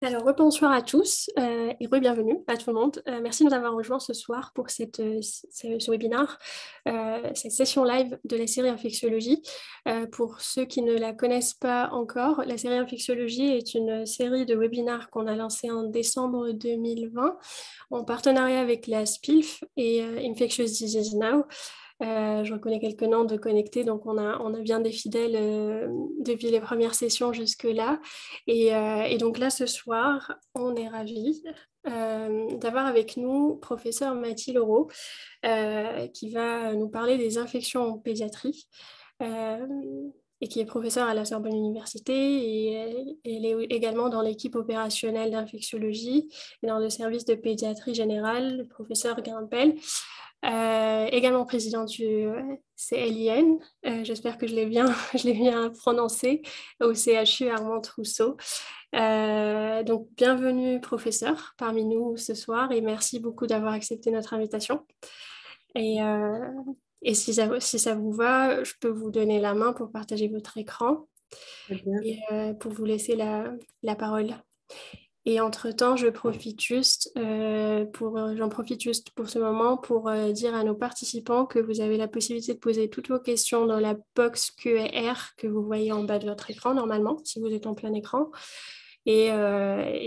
Alors, bonsoir à tous et bienvenue à tout le monde. Merci de nous avoir rejoints ce soir pour ce webinaire, cette session live de la série Infectiologie. Pour ceux qui ne la connaissent pas encore, la série Infectiologie est une série de webinaires qu'on a lancée en décembre 2020 en partenariat avec la SPILF et Infectious Disease Now. Je reconnais quelques noms de connectés, donc on a bien des fidèles depuis les premières sessions jusque-là. Et donc là, ce soir, on est ravis d'avoir avec nous professeur Mathilde Leroux, qui va nous parler des infections en pédiatrie. euh, et qui est professeur à la Sorbonne Université, et elle est également dans l'équipe opérationnelle d'infectiologie et dans le service de pédiatrie générale, le professeur Grimpel. Également président du CLIN, j'espère que je l'ai bien, je l'ai bien prononcé, au CHU Armand Trousseau. Donc, bienvenue professeur parmi nous ce soir et merci beaucoup d'avoir accepté notre invitation. Et, euh, et si ça vous va, je peux vous donner la main pour partager votre écran Très bien. et pour vous laisser la parole. Et entre-temps, j'en profite juste pour ce moment pour dire à nos participants que vous avez la possibilité de poser toutes vos questions dans la box Q&R que vous voyez en bas de votre écran normalement, si vous êtes en plein écran. Et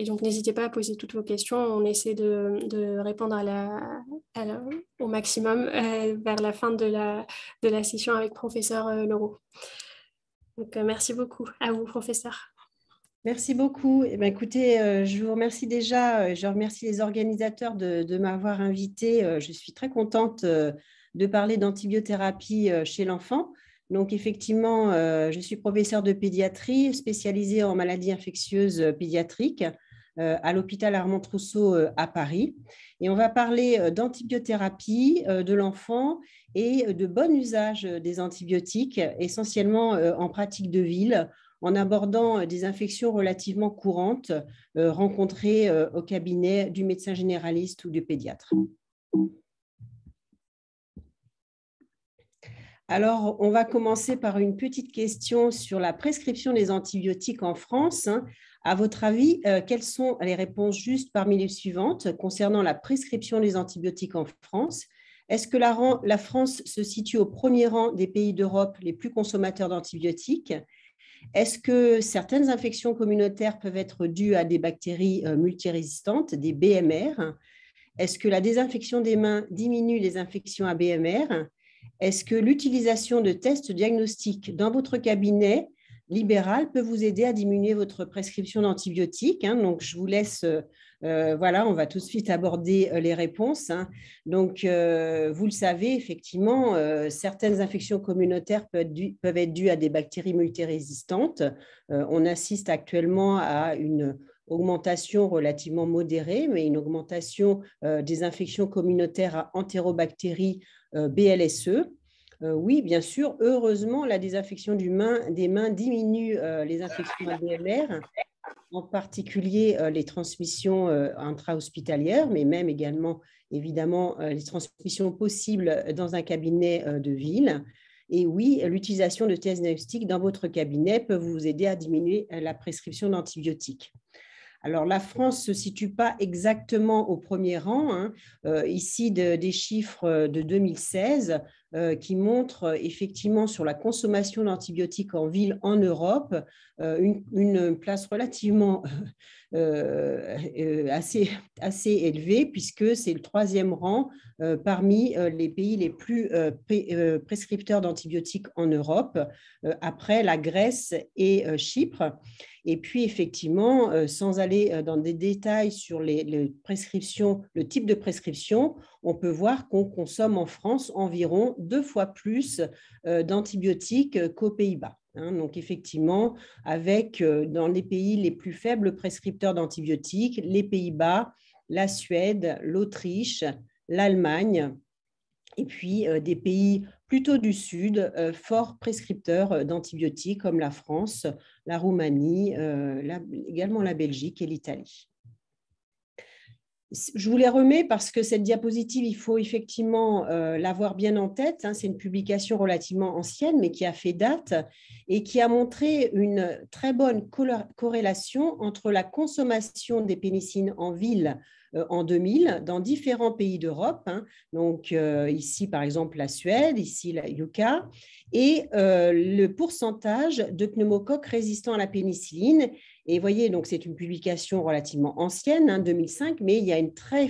donc, n'hésitez pas à poser toutes vos questions. On essaie de répondre au maximum vers la fin de la session avec professeur Leroux. Donc, merci beaucoup à vous, professeur. Merci beaucoup. Eh bien, écoutez, je vous remercie déjà. Je remercie les organisateurs de m'avoir invitée. Je suis très contente de parler d'antibiothérapie chez l'enfant. Donc, effectivement, je suis professeure de pédiatrie spécialisée en maladies infectieuses pédiatriques à l'hôpital Armand Trousseau à Paris. Et on va parler d'antibiothérapie de l'enfant et de bon usage des antibiotiques, essentiellement en pratique de ville, en abordant des infections relativement courantes rencontrées au cabinet du médecin généraliste ou du pédiatre. Alors, on va commencer par une petite question sur la prescription des antibiotiques en France. À votre avis, quelles sont les réponses justes parmi les suivantes concernant la prescription des antibiotiques en France? Est-ce que la France se situe au premier rang des pays d'Europe les plus consommateurs d'antibiotiques? Est-ce que certaines infections communautaires peuvent être dues à des bactéries multirésistantes, des BMR? Est-ce que la désinfection des mains diminue les infections à BMR? Est-ce que l'utilisation de tests diagnostiques dans votre cabinet libéral peut vous aider à diminuer votre prescription d'antibiotiques? Donc, je vous laisse, voilà, on va tout de suite aborder les réponses. Donc, vous le savez, effectivement, certaines infections communautaires peuvent être dues à des bactéries multirésistantes. On assiste actuellement à une augmentation relativement modérée, mais une augmentation des infections communautaires à entérobactéries BLSE. Oui, bien sûr, heureusement, la désinfection des mains diminue les infections à BMR, en particulier les transmissions intra-hospitalières, mais même également, évidemment, les transmissions possibles dans un cabinet de ville. Et oui, l'utilisation de tests diagnostiques dans votre cabinet peut vous aider à diminuer la prescription d'antibiotiques. Alors, la France ne se situe pas exactement au premier rang. Ici, des chiffres de 2016 qui montrent effectivement sur la consommation d'antibiotiques en ville en Europe une place relativement assez élevée, puisque c'est le troisième rang parmi les pays les plus prescripteurs d'antibiotiques en Europe, après la Grèce et Chypre. Et puis, effectivement, sans aller dans des détails sur les prescriptions, le type de prescription, on peut voir qu'on consomme en France environ 2 fois plus d'antibiotiques qu'aux Pays-Bas. Donc, effectivement, avec dans les pays les plus faibles prescripteurs d'antibiotiques, les Pays-Bas, la Suède, l'Autriche, l'Allemagne, et puis des pays plutôt du Sud, fort prescripteurs d'antibiotiques comme la France, la Roumanie, également la Belgique et l'Italie. Je vous les remets parce que cette diapositive, il faut effectivement l'avoir bien en tête. Hein. C'est une publication relativement ancienne, mais qui a fait date et qui a montré une très bonne corrélation entre la consommation des pénicillines en ville en 2000 dans différents pays d'Europe. Hein. Donc ici, par exemple, la Suède, ici, la UK, et le pourcentage de pneumocoques résistants à la pénicilline. Et vous voyez, donc c'est une publication relativement ancienne, hein, 2005, mais il y a une très,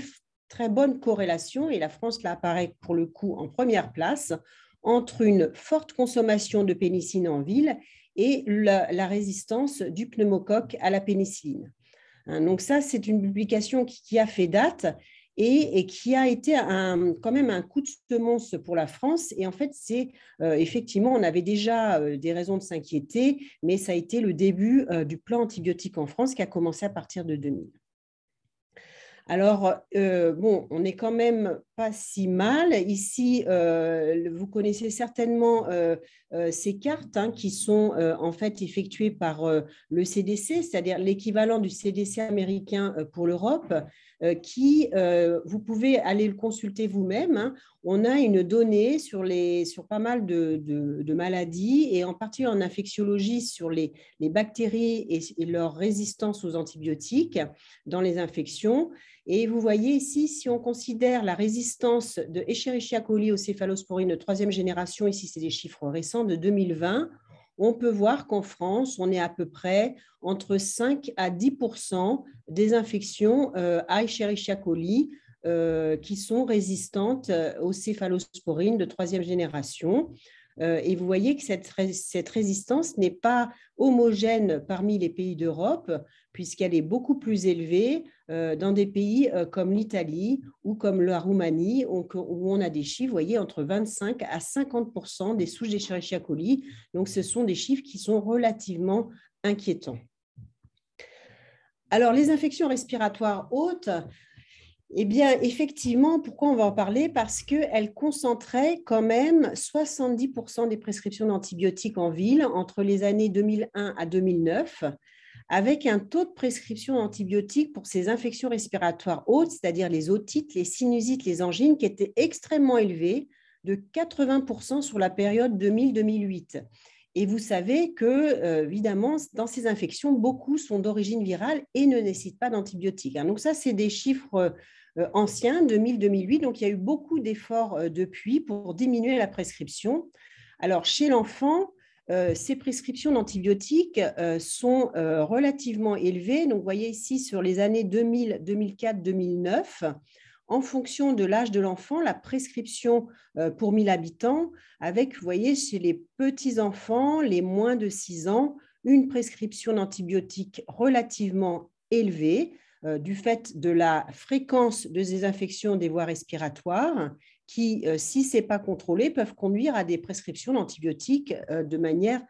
très bonne corrélation, et la France là apparaît pour le coup en première place, entre une forte consommation de pénicilline en ville et la résistance du pneumocoque à la pénicilline. Hein, donc ça, c'est une publication qui a fait date et qui a été quand même un coup de semonce pour la France. Et en fait, c'est effectivement, on avait déjà des raisons de s'inquiéter, mais ça a été le début du plan antibiotique en France qui a commencé à partir de 2000. Alors, bon, on n'est quand même pas si mal. Ici, vous connaissez certainement ces cartes hein, qui sont en fait effectuées par le CDC, c'est-à-dire l'équivalent du CDC américain pour l'Europe, qui, vous pouvez aller le consulter vous-même. Hein. On a une donnée sur pas mal de maladies et en particulier en infectiologie sur les bactéries et leur résistance aux antibiotiques dans les infections. Et vous voyez ici, si on considère la résistance de Escherichia coli aux céphalosporines de troisième génération, ici c'est des chiffres récents de 2020, on peut voir qu'en France, on est à peu près entre 5 à 10% des infections à Escherichia coli qui sont résistantes aux céphalosporines de troisième génération. Et vous voyez que cette résistance n'est pas homogène parmi les pays d'Europe, puisqu'elle est beaucoup plus élevée dans des pays comme l'Italie ou comme la Roumanie, où on a des chiffres, vous voyez, entre 25 à 50% des souches d'Escherichia coli. Donc, ce sont des chiffres qui sont relativement inquiétants. Alors, les infections respiratoires hautes, eh bien, effectivement, pourquoi on va en parler? Parce qu'elle concentrait quand même 70% des prescriptions d'antibiotiques en ville entre les années 2001 à 2009, avec un taux de prescription d'antibiotiques pour ces infections respiratoires hautes, c'est-à-dire les otites, les sinusites, les angines, qui était extrêmement élevé, de 80% sur la période 2000-2008. Et vous savez que, évidemment, dans ces infections, beaucoup sont d'origine virale et ne nécessitent pas d'antibiotiques. Donc ça, c'est des chiffres anciens, 2000-2008. Donc, il y a eu beaucoup d'efforts depuis pour diminuer la prescription. Alors, chez l'enfant, ces prescriptions d'antibiotiques sont relativement élevées. Donc, vous voyez ici, sur les années 2000, 2004, 2009, en fonction de l'âge de l'enfant, la prescription pour 1000 habitants, avec, vous voyez, chez les petits-enfants, les moins de 6 ans, une prescription d'antibiotiques relativement élevée du fait de la fréquence de ces infections des voies respiratoires qui, si ce n'est pas contrôlé, peuvent conduire à des prescriptions d'antibiotiques de manière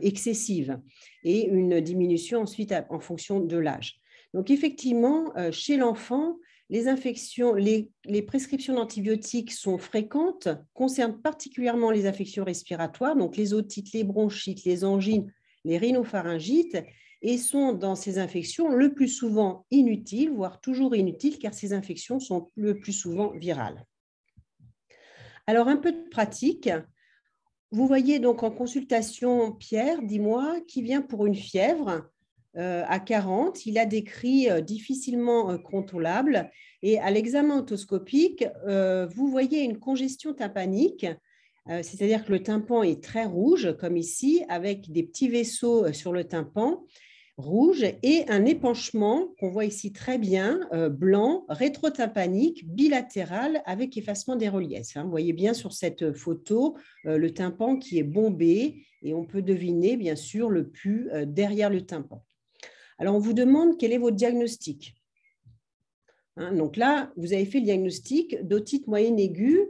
excessive et une diminution ensuite en fonction de l'âge. Donc, effectivement, chez l'enfant, les prescriptions d'antibiotiques sont fréquentes, concernent particulièrement les infections respiratoires, donc les otites, les bronchites, les angines, les rhinopharyngites, et sont dans ces infections le plus souvent inutiles, voire toujours inutiles, car ces infections sont le plus souvent virales. Alors, un peu de pratique. Vous voyez donc en consultation Pierre, dis-moi, qui vient pour une fièvre à 40. Il a des cris difficilement contrôlables. Et à l'examen otoscopique, vous voyez une congestion tympanique, c'est-à-dire que le tympan est très rouge, comme ici, avec des petits vaisseaux sur le tympan rouge et un épanchement qu'on voit ici très bien, blanc, rétrotympanique, bilatéral, avec effacement des reliefs. Vous voyez bien sur cette photo le tympan qui est bombé et on peut deviner bien sûr le pus derrière le tympan. Alors, on vous demande quel est votre diagnostic. Donc là, vous avez fait le diagnostic d'otite moyenne aiguë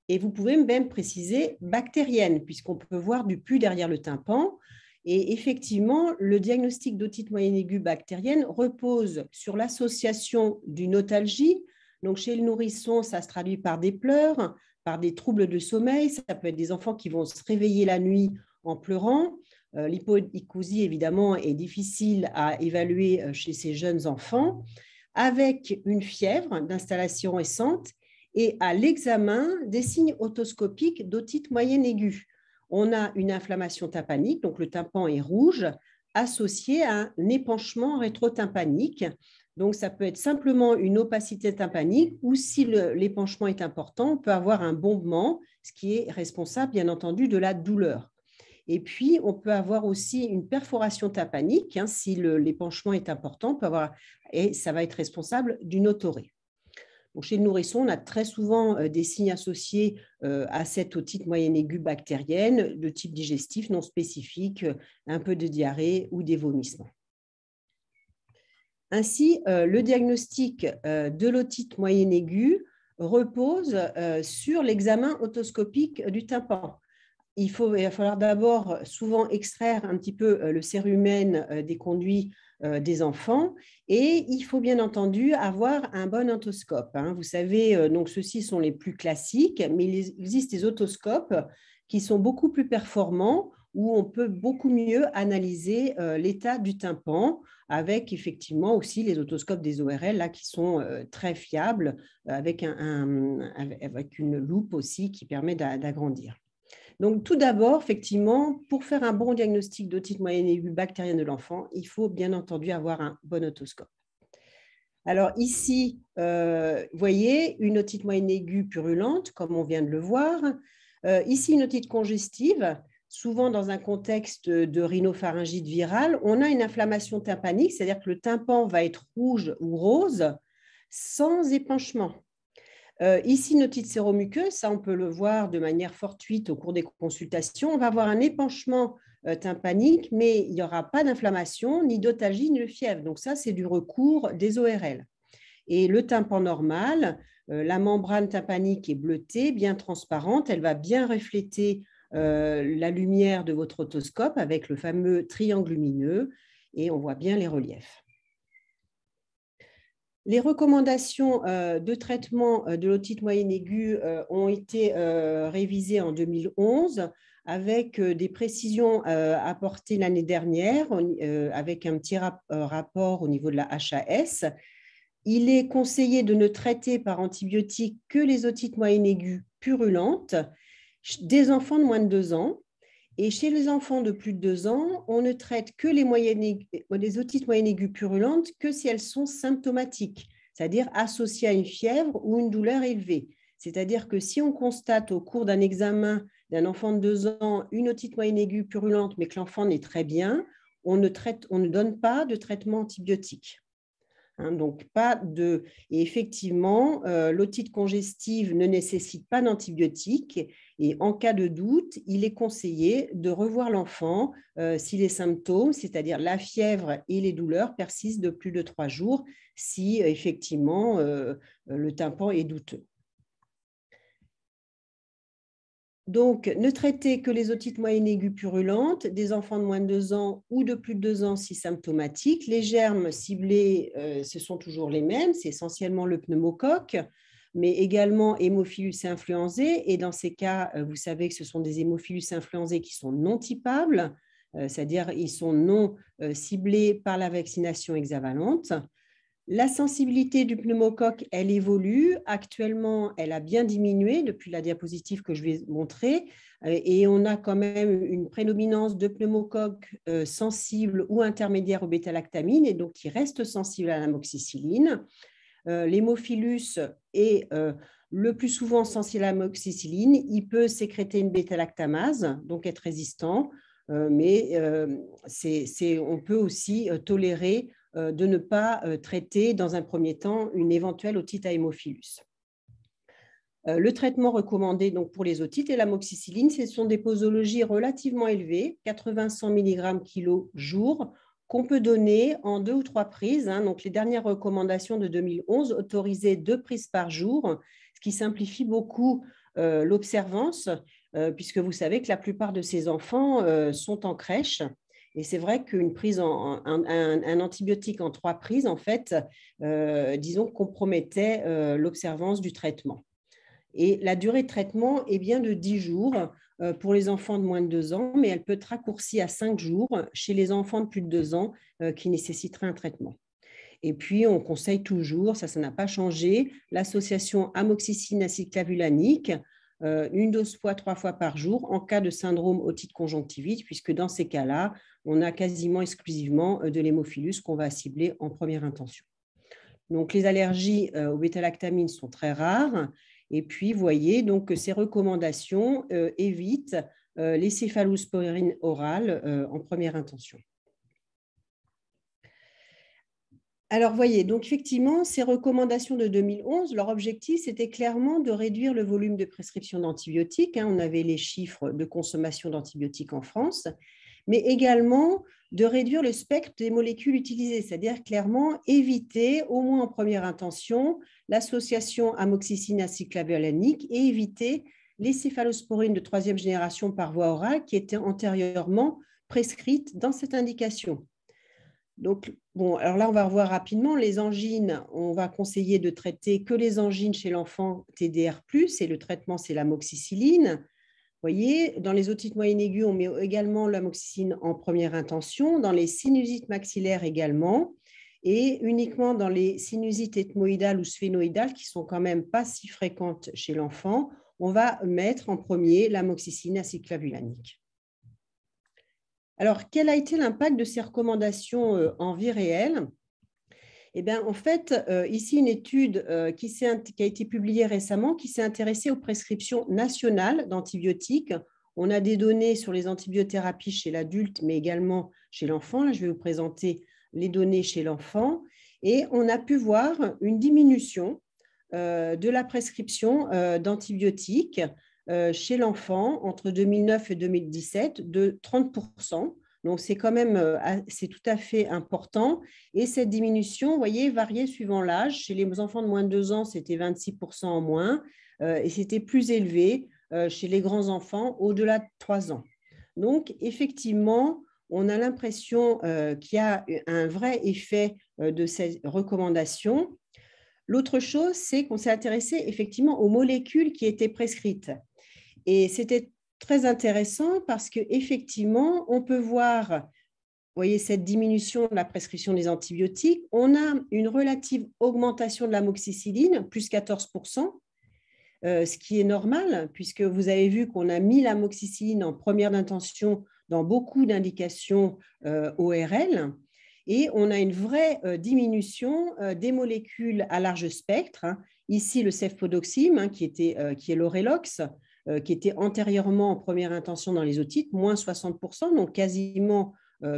et vous pouvez même préciser bactérienne, puisqu'on peut voir du pus derrière le tympan. Et effectivement, le diagnostic d'otite moyenne aiguë bactérienne repose sur l'association d'une otalgie. Donc, chez le nourrisson, ça se traduit par des pleurs, par des troubles de sommeil. Ça peut être des enfants qui vont se réveiller la nuit en pleurant. L'hypoicousie, évidemment, est difficile à évaluer chez ces jeunes enfants. avec une fièvre d'installation récente et à l'examen des signes otoscopiques d'otite moyenne aiguë. On a une inflammation tympanique, donc le tympan est rouge, associé à un épanchement rétrotympanique. Donc, ça peut être simplement une opacité tympanique ou si l'épanchement est important, on peut avoir un bombement, ce qui est responsable, bien entendu, de la douleur. Et puis, on peut avoir aussi une perforation tympanique, si l'épanchement est important, et ça va être responsable d'une otorrhée. Donc, chez le nourrisson, on a très souvent des signes associés à cette otite moyenne aiguë bactérienne de type digestif non spécifique, un peu de diarrhée ou des vomissements. Ainsi, le diagnostic de l'otite moyenne aiguë repose sur l'examen otoscopique du tympan. Il va falloir d'abord souvent extraire un petit peu le cérumen des conduits des enfants et il faut bien entendu avoir un bon otoscope. Vous savez, donc ceux-ci sont les plus classiques, mais il existe des otoscopes qui sont beaucoup plus performants où on peut beaucoup mieux analyser l'état du tympan avec effectivement aussi les otoscopes des ORL là, qui sont très fiables avec une loupe aussi qui permet d'agrandir. Donc, tout d'abord, effectivement, pour faire un bon diagnostic d'otite moyenne aiguë bactérienne de l'enfant, il faut bien entendu avoir un bon otoscope. Alors ici, vous voyez une otite moyenne aiguë purulente, comme on vient de le voir. Ici, une otite congestive, souvent dans un contexte de rhinopharyngite virale. On a une inflammation tympanique, c'est-à-dire que le tympan va être rouge ou rose sans épanchement. Ici, une otite séromuqueuse, ça on peut le voir de manière fortuite au cours des consultations. On va avoir un épanchement tympanique, mais il n'y aura pas d'inflammation, ni d'otalgie, ni de fièvre. Donc ça, c'est du recours des ORL. Et le tympan normal, la membrane tympanique est bleutée, bien transparente, elle va bien refléter la lumière de votre otoscope avec le fameux triangle lumineux et on voit bien les reliefs. Les recommandations de traitement de l'otite moyenne aiguë ont été révisées en 2011 avec des précisions apportées l'année dernière avec un petit rapport au niveau de la HAS. Il est conseillé de ne traiter par antibiotiques que les otites moyennes aiguës purulentes des enfants de moins de 2 ans. Et chez les enfants de plus de 2 ans, on ne traite que les otites moyennes aiguës purulentes que si elles sont symptomatiques, c'est-à-dire associées à une fièvre ou une douleur élevée. C'est-à-dire que si on constate au cours d'un examen d'un enfant de 2 ans une otite moyenne aiguë purulente, mais que l'enfant est très bien, on ne donne pas de traitement antibiotique. Donc, pas de... Et effectivement, l'otite congestive ne nécessite pas d'antibiotiques et en cas de doute, il est conseillé de revoir l'enfant si les symptômes, c'est-à-dire la fièvre et les douleurs, persistent de plus de 3 jours, si effectivement le tympan est douteux. Donc, ne traitez que les otites moyennes aiguës purulentes des enfants de moins de 2 ans ou de plus de 2 ans si symptomatiques. Les germes ciblés, ce sont toujours les mêmes, c'est essentiellement le pneumocoque, mais également Haemophilus influenzae. Et dans ces cas, vous savez que ce sont des Haemophilus influenzae qui sont non typables, c'est-à-dire ils sont non ciblés par la vaccination hexavalente. La sensibilité du pneumocoque, elle évolue. Actuellement, elle a bien diminué depuis la diapositive que je vais montrer. Et on a quand même une prédominance de pneumocoques sensibles ou intermédiaires aux bêta-lactamines et donc qui restent sensibles à l'amoxicilline. L'hémophilus est le plus souvent sensible à l'amoxicilline. Il peut sécréter une bêta-lactamase, donc être résistant. Mais on peut aussi tolérer de ne pas traiter dans un premier temps une éventuelle otite à hémophilus. Le traitement recommandé donc, pour les otites et l'amoxicilline, ce sont des posologies relativement élevées, 80-100 mg kg jour, qu'on peut donner en 2 ou 3 prises. Donc, les dernières recommandations de 2011 autorisaient 2 prises par jour, ce qui simplifie beaucoup l'observance, puisque vous savez que la plupart de ces enfants sont en crèche. Et c'est vrai qu'une prise, un antibiotique en 3 prises, en fait, disons, compromettait l'observance du traitement. Et la durée de traitement est bien de 10 jours pour les enfants de moins de 2 ans, mais elle peut être raccourcie à 5 jours chez les enfants de plus de 2 ans qui nécessiteraient un traitement. Et puis, on conseille toujours, ça n'a pas changé, l'association amoxicilline aciclavulanique, une dose fois 3 fois par jour en cas de syndrome otite conjonctivite, puisque dans ces cas-là, on a quasiment exclusivement de l'hémophilus qu'on va cibler en première intention. Donc, les allergies aux bêta-lactamines sont très rares. Et puis, vous voyez donc que ces recommandations évitent les céphalosporines orales en première intention. Alors, vous voyez, donc effectivement, ces recommandations de 2011, leur objectif, c'était clairement de réduire le volume de prescription d'antibiotiques. On avait les chiffres de consommation d'antibiotiques en France, mais également de réduire le spectre des molécules utilisées, c'est-à-dire clairement éviter, au moins en première intention, l'association amoxicilline aciclavulanique et éviter les céphalosporines de 3e génération par voie orale qui étaient antérieurement prescrites dans cette indication. Donc, bon, alors là, on va revoir rapidement les angines. On va conseiller de traiter que les angines chez l'enfant TDR+, et le traitement, c'est l'amoxicilline. Vous voyez, dans les otites moyennes aiguës, on met également l'amoxicilline en première intention, dans les sinusites maxillaires également, et uniquement dans les sinusites ethmoïdales ou sphénoïdales, qui sont quand même pas si fréquentes chez l'enfant, on va mettre en premier l'amoxicilline aciclavulanique. Alors, quel a été l'impact de ces recommandations en vie réelle? Eh bien, en fait, ici, une étude qui a été publiée récemment qui s'est intéressée aux prescriptions nationales d'antibiotiques. On a des données sur les antibiothérapies chez l'adulte, mais également chez l'enfant. Là, je vais vous présenter les données chez l'enfant. Et on a pu voir une diminution de la prescription d'antibiotiques chez l'enfant entre 2009 et 2017 de 30%. Donc, c'est quand même c'est tout à fait important. Et cette diminution, vous voyez, variait suivant l'âge. Chez les enfants de moins de 2 ans, c'était 26% en moins et c'était plus élevé chez les grands enfants au-delà de 3 ans. Donc, effectivement, on a l'impression qu'il y a un vrai effet de ces recommandations. L'autre chose, c'est qu'on s'est intéressé effectivement aux molécules qui étaient prescrites. Et c'était très intéressant parce qu'effectivement, on peut voir, vous voyez, cette diminution de la prescription des antibiotiques. On a une relative augmentation de l'amoxicilline, plus 14%, ce qui est normal, puisque vous avez vu qu'on a mis l'amoxicilline en première intention dans beaucoup d'indications ORL. Et on a une vraie diminution des molécules à large spectre. Ici, le cefpodoxime, qui est l'Orelox, qui était antérieurement en première intention dans les otites, moins 60%, donc quasiment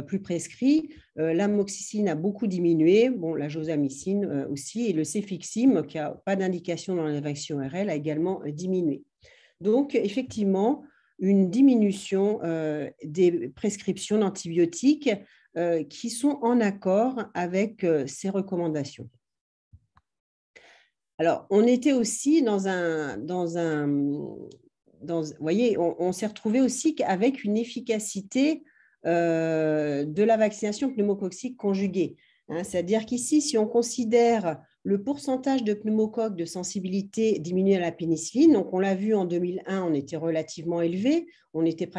plus prescrit. L'amoxicilline a beaucoup diminué, bon, la josamicine aussi, et le cefixime, qui n'a pas d'indication dans la vaccine ORL, a également diminué. Donc, effectivement, une diminution des prescriptions d'antibiotiques qui sont en accord avec ces recommandations. Alors, on était aussi vous voyez, on s'est retrouvé aussi avec une efficacité de la vaccination pneumococcique conjuguée. C'est-à-dire qu'ici, si on considère le pourcentage de pneumocoques de sensibilité diminué à la pénicilline, donc on l'a vu en 2001, on était relativement élevé, on était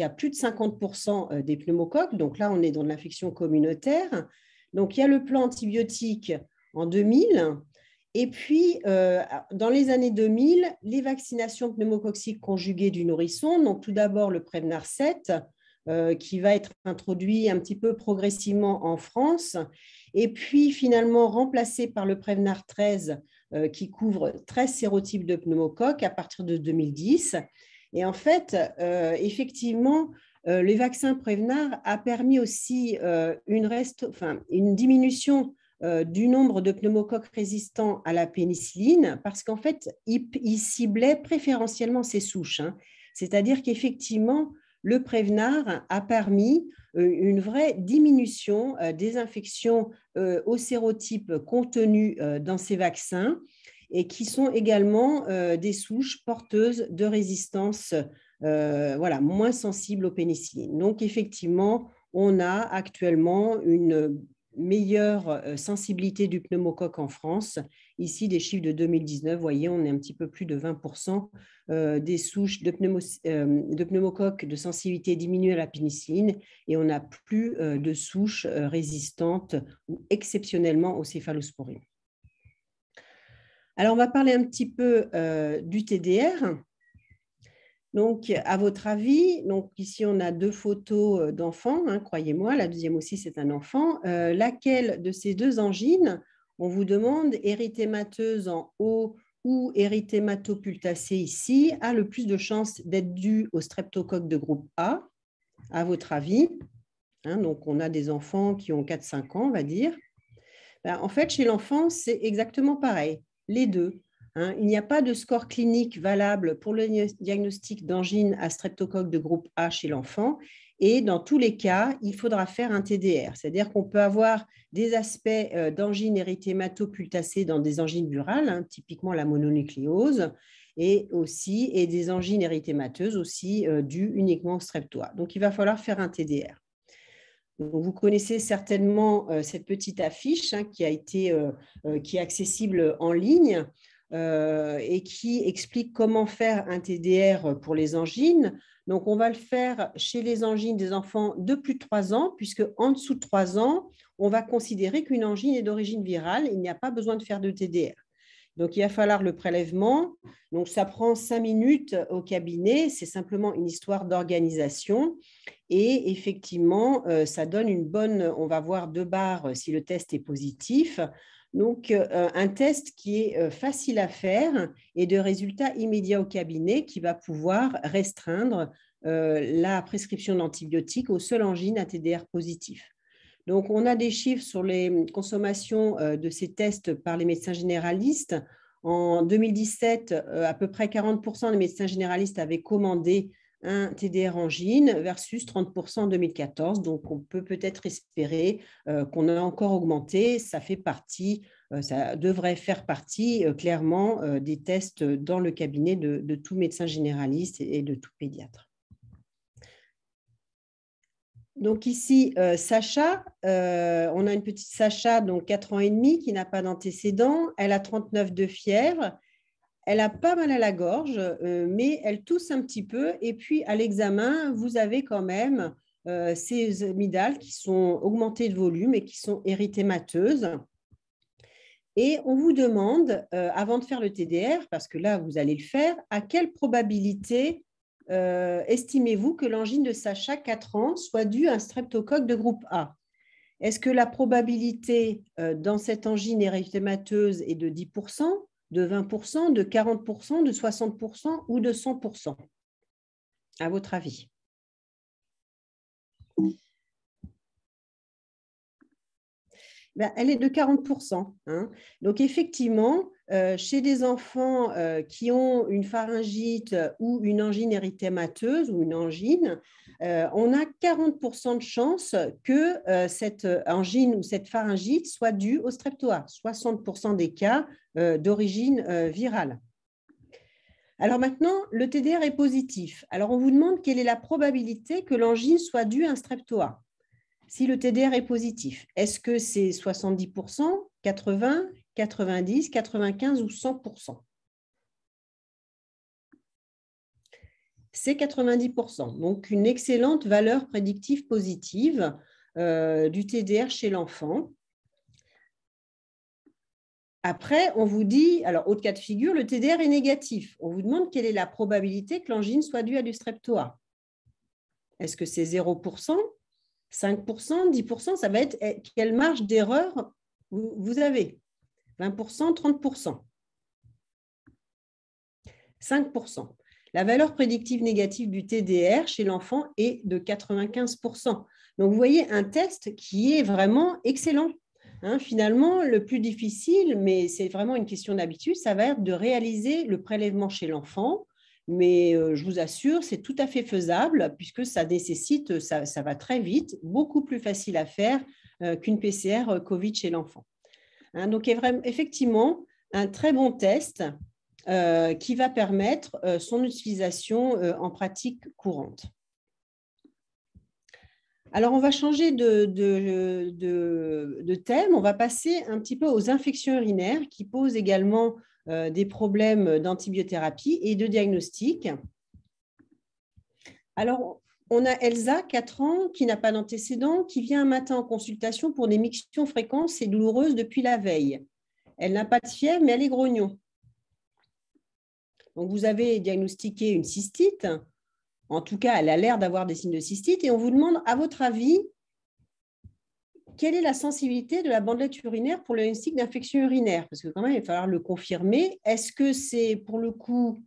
à plus de 50% des pneumocoques, donc là, on est dans de l'infection communautaire. Donc, il y a le plan antibiotique en 2000. Et puis, dans les années 2000, les vaccinations pneumococciques conjuguées du nourrisson, donc tout d'abord le Prevnar 7, qui va être introduit un petit peu progressivement en France, et puis finalement remplacé par le Prevnar 13, qui couvre 13 sérotypes de pneumocoques à partir de 2010. Et en fait, effectivement, les vaccins Prevnar a permis aussi une diminution du nombre de pneumocoques résistants à la pénicilline, parce qu'en fait, il ciblait préférentiellement ces souches. C'est-à-dire qu'effectivement, le Prevnar a permis une vraie diminution des infections au sérotype contenues dans ces vaccins et qui sont également des souches porteuses de résistance moins sensibles aux pénicillines. Donc, effectivement, on a actuellement meilleure sensibilité du pneumocoque en France. Ici, des chiffres de 2019, vous voyez, on est un petit peu plus de 20% des souches de pneumocoque de sensibilité diminuée à la pénicilline et on n'a plus de souches résistantes ou exceptionnellement aux céphalosporines. Alors, on va parler un petit peu du TDR. Donc, à votre avis, donc ici, on a 2 photos d'enfants, hein, croyez-moi, la deuxième aussi, c'est un enfant. Laquelle de ces 2 angines, on vous demande, érythémateuse en haut ou érythématopultacée ici, a le plus de chances d'être due au streptocoque de groupe A, à votre avis, hein, donc, on a des enfants qui ont 4-5 ans, on va dire. Ben, en fait, chez l'enfant, c'est exactement pareil, les deux. Hein, il n'y a pas de score clinique valable pour le diagnostic d'angine à streptocoque de groupe A chez l'enfant. Et dans tous les cas, il faudra faire un TDR. C'est-à-dire qu'on peut avoir des aspects d'angine érythématopultacée dans des angines virales, hein, typiquement la mononucléose, et des angines érythémateuses aussi dues uniquement au streptoa. Donc, il va falloir faire un TDR. Donc, vous connaissez certainement cette petite affiche hein, qui est accessible en ligne et qui explique comment faire un TDR pour les angines. Donc, on va le faire chez les angines des enfants de plus de 3 ans, puisque en dessous de 3 ans, on va considérer qu'une angine est d'origine virale. Il n'y a pas besoin de faire de TDR. Donc, il va falloir le prélèvement. Donc, ça prend 5 minutes au cabinet. C'est simplement une histoire d'organisation. Et effectivement, ça donne une bonne… On va voir 2 barres si le test est positif. Donc, un test qui est facile à faire et de résultats immédiats au cabinet qui va pouvoir restreindre la prescription d'antibiotiques aux seules angines à TDR positif. Donc, on a des chiffres sur les consommations de ces tests par les médecins généralistes. En 2017, à peu près 40% des médecins généralistes avaient commandé un TDR angine versus 30% en 2014. Donc, on peut peut-être espérer qu'on a encore augmenté. Ça devrait faire partie clairement des tests dans le cabinet de tout médecin généraliste et de tout pédiatre. Donc ici, Sacha, on a une petite Sacha, donc 4 ans et demi, qui n'a pas d'antécédent. Elle a 39 de fièvre. Elle a pas mal à la gorge, mais elle tousse un petit peu. Et puis, à l'examen, vous avez quand même ces amygdales qui sont augmentées de volume et qui sont érythémateuses. Et on vous demande, avant de faire le TDR, parce que là, vous allez le faire, à quelle probabilité estimez-vous que l'angine de Sacha, 4 ans, soit due à un streptocoque de groupe A? Est-ce que la probabilité dans cette angine érythémateuse est de 10%, de 20%, de 40%, de 60% ou de 100%? À votre avis? Ben, elle est de 40%. Hein. Donc, effectivement, chez des enfants qui ont une pharyngite ou une angine érythémateuse ou une angine, on a 40% de chances que cette angine ou cette pharyngite soit due au streptoa, 60% des cas d'origine virale. Alors maintenant, le TDR est positif. Alors, on vous demande quelle est la probabilité que l'angine soit due à un streptoa. Si le TDR est positif, est-ce que c'est 70%, 80%, 90%, 95% ou 100%? C'est 90%. Donc, une excellente valeur prédictive positive du TDR chez l'enfant. Après, on vous dit, alors, autre cas de figure, le TDR est négatif. On vous demande quelle est la probabilité que l'angine soit due à du streptoa. Est-ce que c'est 0%, 5%, 10%? Ça va être quelle marge d'erreur vous avez? 20%, 30%. 5%. La valeur prédictive négative du TDR chez l'enfant est de 95%. Donc, vous voyez un test qui est vraiment excellent. Hein, finalement, le plus difficile, mais c'est vraiment une question d'habitude, ça va être de réaliser le prélèvement chez l'enfant. Mais je vous assure, c'est tout à fait faisable puisque ça nécessite, ça va très vite, beaucoup plus facile à faire qu'une PCR Covid chez l'enfant. Hein, donc, effectivement, un très bon test qui va permettre son utilisation en pratique courante. Alors, on va changer de thème. On va passer un petit peu aux infections urinaires qui posent également des problèmes d'antibiothérapie et de diagnostic. Alors, on a Elsa, 4 ans, qui n'a pas d'antécédent, qui vient un matin en consultation pour des mictions fréquentes et douloureuses depuis la veille. Elle n'a pas de fièvre, mais elle est grognon. Donc, vous avez diagnostiqué une cystite. En tout cas, elle a l'air d'avoir des signes de cystite. Et on vous demande, à votre avis, quelle est la sensibilité de la bandelette urinaire pour le diagnostic d'infection urinaire? Parce que quand même, il va falloir le confirmer. Est-ce que c'est pour le coup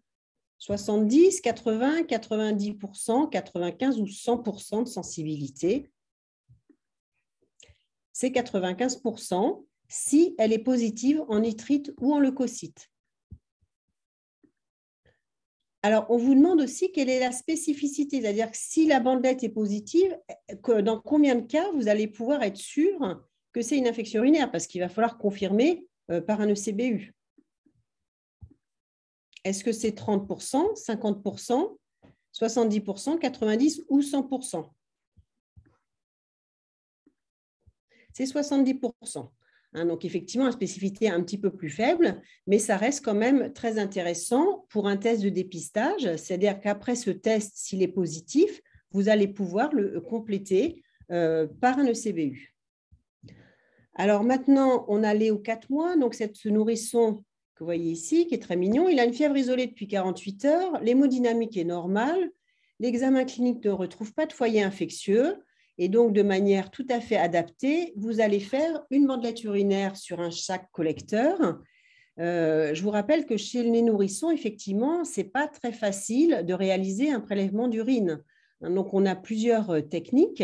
70, 80, 90%, 95 ou 100% de sensibilité? C'est 95% si elle est positive en nitrite ou en leucocyte. Alors, on vous demande aussi quelle est la spécificité, c'est-à-dire que si la bandelette est positive, dans combien de cas vous allez pouvoir être sûr que c'est une infection urinaire, parce qu'il va falloir confirmer par un ECBU. Est-ce que c'est 30%, 50%, 70%, 90% ou 100%? C'est 70%. Donc, effectivement, la spécificité est un petit peu plus faible, mais ça reste quand même très intéressant pour un test de dépistage. C'est-à-dire qu'après ce test, s'il est positif, vous allez pouvoir le compléter par un ECBU. Alors maintenant, on a Léo 4 mois, donc ce nourrisson que vous voyez ici, qui est très mignon. Il a une fièvre isolée depuis 48 heures, l'hémodynamique est normale, l'examen clinique ne retrouve pas de foyer infectieux. Et donc, de manière tout à fait adaptée, vous allez faire une bandelette urinaire sur un sac collecteur. Je vous rappelle que chez les nourrissons, effectivement, ce n'est pas très facile de réaliser un prélèvement d'urine. Donc, on a plusieurs techniques.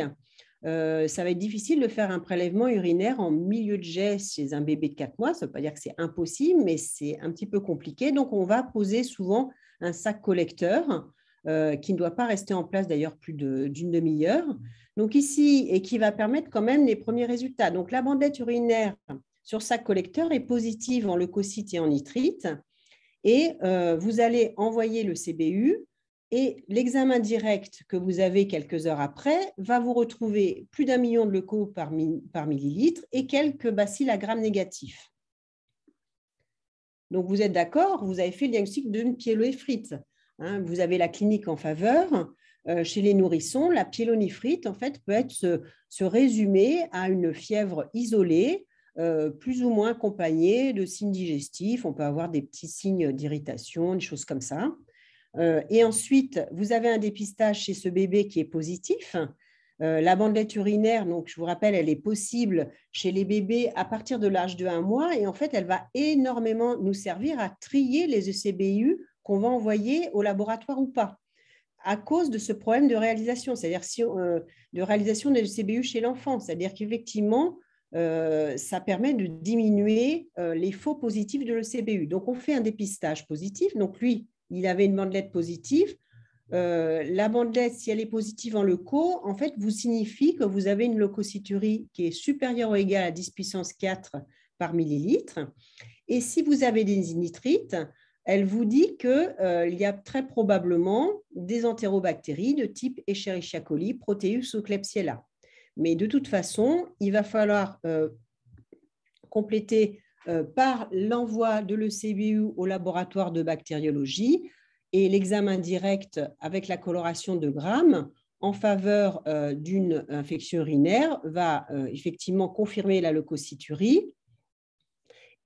Ça va être difficile de faire un prélèvement urinaire en milieu de jet chez un bébé de 4 mois. Ça ne veut pas dire que c'est impossible, mais c'est un petit peu compliqué. Donc, on va poser souvent un sac collecteur qui ne doit pas rester en place d'ailleurs plus d'une demi-heure. Donc ici, et qui va permettre quand même les premiers résultats. Donc la bandelette urinaire sur sac collecteur est positive en leucocyte et en nitrite. Et vous allez envoyer le CBU et l'examen direct que vous avez quelques heures après va vous retrouver plus d'1 million de leucos par millilitre et quelques bacilles à grammes négatifs. Donc vous êtes d'accord, vous avez fait le diagnostic d'une pyélonéphrite. Vous avez la clinique en faveur. Chez les nourrissons, la pyélonéphrite en fait, peut se résumer à une fièvre isolée, plus ou moins accompagnée de signes digestifs. On peut avoir des petits signes d'irritation, des choses comme ça. Et ensuite, vous avez un dépistage chez ce bébé qui est positif. La bandelette urinaire, donc, je vous rappelle, elle est possible chez les bébés à partir de l'âge de 1 mois. Et en fait, elle va énormément nous servir à trier les ECBU qu'on va envoyer au laboratoire ou pas, à cause de ce problème de réalisation, c'est-à-dire de réalisation des ECBU chez l'enfant. C'est-à-dire qu'effectivement, ça permet de diminuer les faux positifs de l'ECBU. Donc, on fait un dépistage positif. Donc, lui, il avait une bandelette positive. La bandelette, si elle est positive en leuco, en fait, vous signifie que vous avez une leucocyturie qui est supérieure ou égale à 10 puissance 4 par millilitre. Et si vous avez des nitrites, elle vous dit qu'il y a très probablement des entérobactéries de type Escherichia coli, Proteus ou Klebsiella. Mais de toute façon, il va falloir compléter par l'envoi de l'ECBU au laboratoire de bactériologie et l'examen direct avec la coloration de grammes en faveur d'une infection urinaire va effectivement confirmer la leucocyturie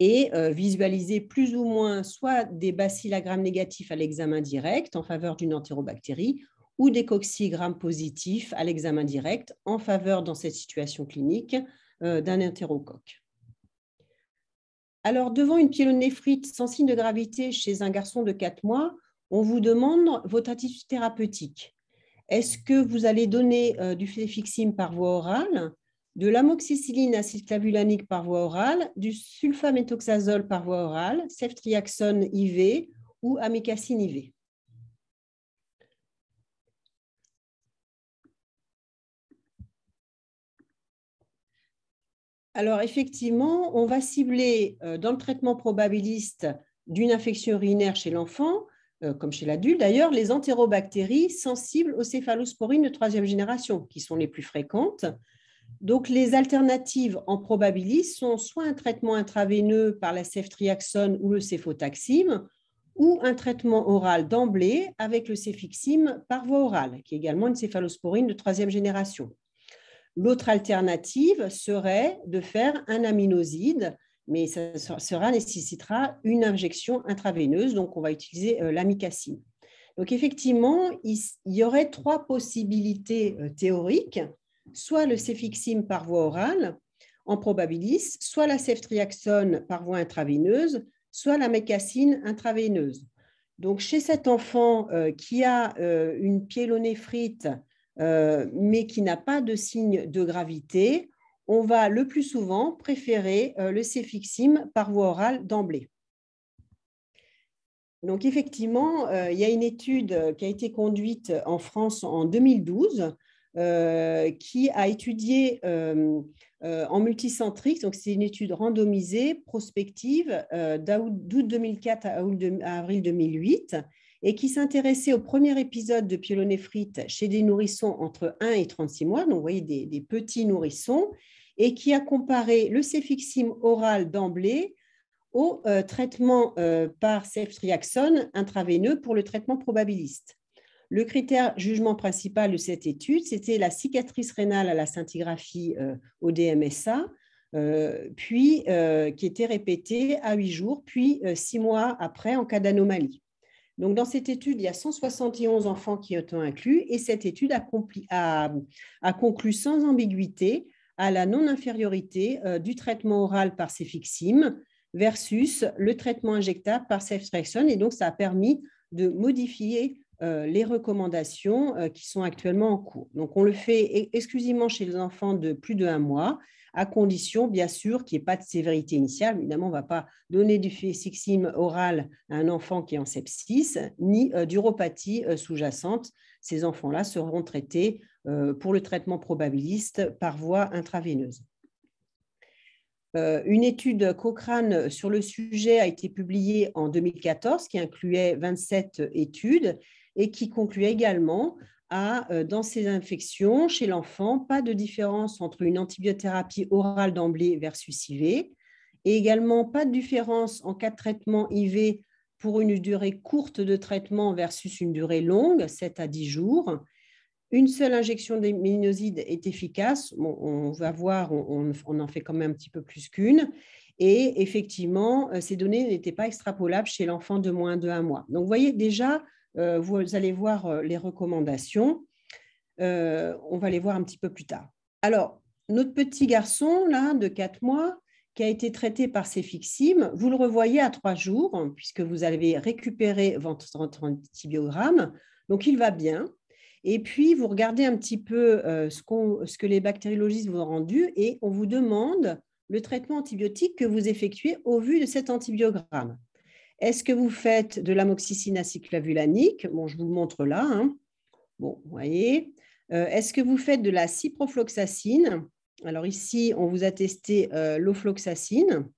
et visualiser plus ou moins soit des bacilles à grammes négatifs à l'examen direct en faveur d'une entérobactérie ou des coccygrammes positifs à l'examen direct en faveur, dans cette situation clinique, d'un entérocoque. Alors, devant une pyélonéphrite sans signe de gravité chez un garçon de 4 mois, on vous demande votre attitude thérapeutique. Est-ce que vous allez donner du féfixime par voie orale, de l'amoxicilline acylclavulanique par voie orale, du sulfaméthoxazole par voie orale, ceftriaxone IV ou amikacine IV? Alors, effectivement, on va cibler dans le traitement probabiliste d'une infection urinaire chez l'enfant comme chez l'adulte d'ailleurs, les entérobactéries sensibles aux céphalosporines de troisième génération, qui sont les plus fréquentes. Donc, les alternatives en probabilis sont soit un traitement intraveineux par la ceftriaxone ou le céfotaxime, ou un traitement oral d'emblée avec le céfixime par voie orale, qui est également une céphalosporine de troisième génération. L'autre alternative serait de faire un aminoside, mais ça nécessitera une injection intraveineuse, donc on va utiliser l'amicacine. Donc effectivement, il y aurait 3 possibilités théoriques, soit le céfixime par voie orale en probabilis, soit la ceftriaxone par voie intraveineuse, soit la mécacine intraveineuse. Donc, chez cet enfant qui a une pyélonéphrite, mais qui n'a pas de signe de gravité, on va le plus souvent préférer le céfixime par voie orale d'emblée. Donc, effectivement, il y a une étude qui a été conduite en France en 2012 qui a étudié en multicentrique, donc c'est une étude randomisée, prospective, d'août 2004 à avril 2008, et qui s'intéressait au premier épisode de pyélonéphrite chez des nourrissons entre 1 et 36 mois, donc vous voyez des petits nourrissons, et qui a comparé le céfixime oral d'emblée au traitement par ceftriaxone intraveineux pour le traitement probabiliste. Le critère jugement principal de cette étude, c'était la cicatrice rénale à la scintigraphie au DMSA, puis qui était répétée à 8 jours, puis 6 mois après en cas d'anomalie. Donc, dans cette étude, il y a 171 enfants qui ont été inclus et cette étude a conclu sans ambiguïté à la non-infériorité du traitement oral par céfixime versus le traitement injectable par ceftriaxone. Et donc, ça a permis de modifier les recommandations qui sont actuellement en cours. Donc, on le fait exclusivement chez les enfants de plus de 1 mois, à condition, bien sûr, qu'il n'y ait pas de sévérité initiale. Évidemment, on ne va pas donner du céfixime oral à un enfant qui est en sepsis, ni d'uropathie sous-jacente. Ces enfants-là seront traités pour le traitement probabiliste par voie intraveineuse. Une étude Cochrane sur le sujet a été publiée en 2014, qui incluait 27 études et qui concluait également dans ces infections, chez l'enfant, pas de différence entre une antibiothérapie orale d'emblée versus IV, et également pas de différence en cas de traitement IV pour une durée courte de traitement versus une durée longue, 7 à 10 jours. Une seule injection d'aminoside est efficace. Bon, on va voir, on en fait quand même un petit peu plus qu'une. Et effectivement, ces données n'étaient pas extrapolables chez l'enfant de moins de 1 mois. Donc, vous voyez déjà, vous allez voir les recommandations. On va les voir un petit peu plus tard. Alors, notre petit garçon, là, de 4 mois, qui a été traité par céfixime, vous le revoyez à 3 jours, puisque vous avez récupéré votre antibiogramme. Donc, il va bien. Et puis, vous regardez un petit peu ce que les bactériologistes vous ont rendu et on vous demande le traitement antibiotique que vous effectuez au vu de cet antibiogramme. Est-ce que vous faites de l'amoxicilline aciclavulanique? Bon, je vous le montre là. Hein. Bon, vous voyez. Est-ce que vous faites de la ciprofloxacine? Alors ici, on vous a testé l'ofloxacine.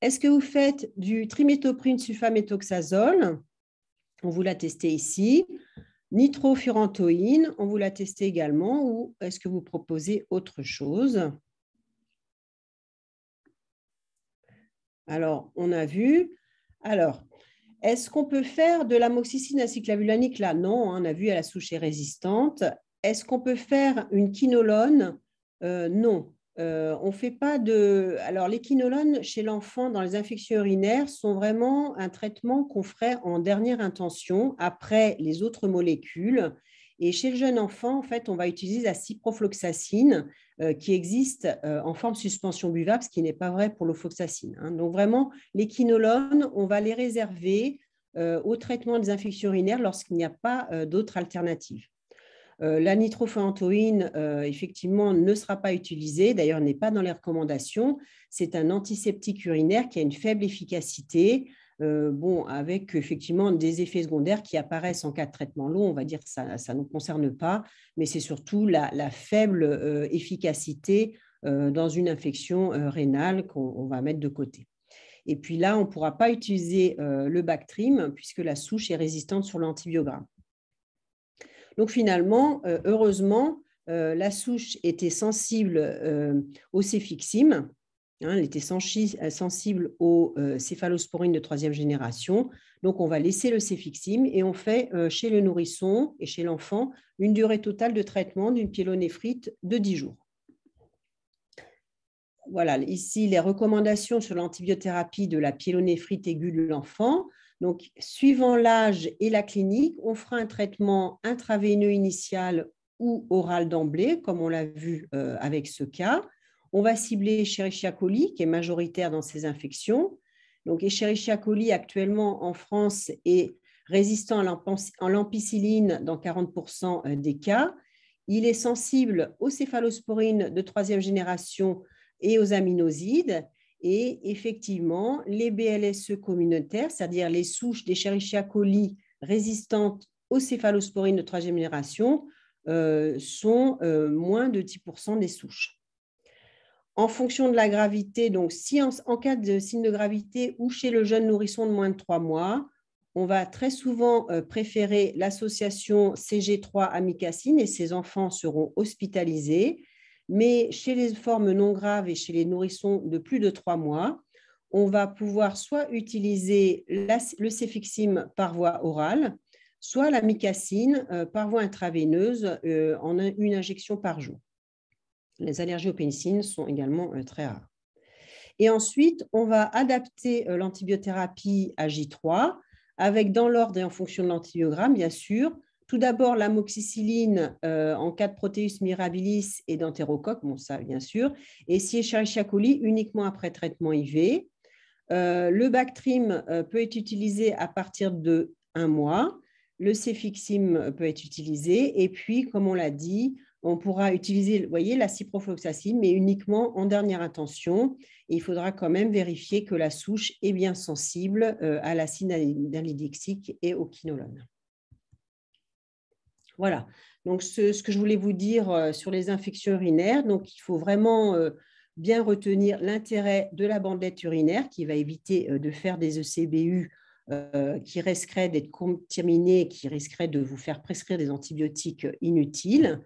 Est-ce que vous faites du triméthoprine sulfaméthoxazole? On vous l'a testé ici. Nitrofurantoïne, on vous l'a testé également, ou est-ce que vous proposez autre chose? Alors, on a vu. Alors, est-ce qu'on peut faire de l'amoxicilline aciclavulanique là? Non, on a vu, à la souche est résistante. Est-ce qu'on peut faire une quinolone? Non. On fait pas de… Alors, les quinolones chez l'enfant dans les infections urinaires sont vraiment un traitement qu'on ferait en dernière intention après les autres molécules. Et chez le jeune enfant, en fait, on va utiliser la ciprofloxacine qui existe en forme suspension buvable, ce qui n'est pas vrai pour l'ofloxacine. Hein. Donc, vraiment, les quinolones, on va les réserver au traitement des infections urinaires lorsqu'il n'y a pas d'autres alternatives. La nitrofurantoïne, effectivement, ne sera pas utilisée, d'ailleurs, n'est pas dans les recommandations. C'est un antiseptique urinaire qui a une faible efficacité, avec effectivement des effets secondaires qui apparaissent en cas de traitement long. On va dire que ça ne nous concerne pas, mais c'est surtout la faible efficacité dans une infection rénale qu'on va mettre de côté. Et puis là, on ne pourra pas utiliser le Bactrim puisque la souche est résistante sur l'antibiogramme. Donc finalement, heureusement, la souche était sensible au céfixime, elle était sensible aux céphalosporines de 3e génération. Donc on va laisser le céfixime et on fait chez le nourrisson et chez l'enfant une durée totale de traitement d'une pyélonéphrite de 10 jours. Voilà, ici les recommandations sur l'antibiothérapie de la pyélonéphrite aiguë de l'enfant. Donc, suivant l'âge et la clinique, on fera un traitement intraveineux initial ou oral d'emblée, comme on l'a vu avec ce cas. On va cibler Escherichia coli, qui est majoritaire dans ces infections. Donc, Escherichia coli, actuellement en France, est résistant à l'ampicilline dans 40% des cas. Il est sensible aux céphalosporines de 3e génération et aux aminosides. Et effectivement, les BLSE communautaires, c'est-à-dire les souches d'Escherichia coli résistantes aux céphalosporines de 3e génération, sont moins de 10% des souches. En fonction de la gravité, donc si en cas de signe de gravité ou chez le jeune nourrisson de moins de 3 mois, on va très souvent préférer l'association CG3-amikacine et ces enfants seront hospitalisés. Mais chez les formes non graves et chez les nourrissons de plus de 3 mois, on va pouvoir soit utiliser le céfixime par voie orale, soit l'amicacine par voie intraveineuse en une injection par jour. Les allergies aux pénicillines sont également très rares. Et ensuite, on va adapter l'antibiothérapie à J3 avec, dans l'ordre et en fonction de l'antibiogramme, bien sûr, tout d'abord l'amoxicilline en cas de Proteus mirabilis et d'entérocoque, bon ça bien sûr, et si Escherichia coli uniquement après traitement IV. Le Bactrim peut être utilisé à partir de 1 mois, le céfixime peut être utilisé, et puis comme on l'a dit, on pourra utiliser, vous voyez, la ciprofloxacine, mais uniquement en dernière intention. Et il faudra quand même vérifier que la souche est bien sensible à l'acide nalidixique et au quinolone. Voilà, donc ce que je voulais vous dire sur les infections urinaires. Donc, il faut vraiment bien retenir l'intérêt de la bandelette urinaire qui va éviter de faire des ECBU qui risqueraient d'être contaminés, qui risqueraient de vous faire prescrire des antibiotiques inutiles.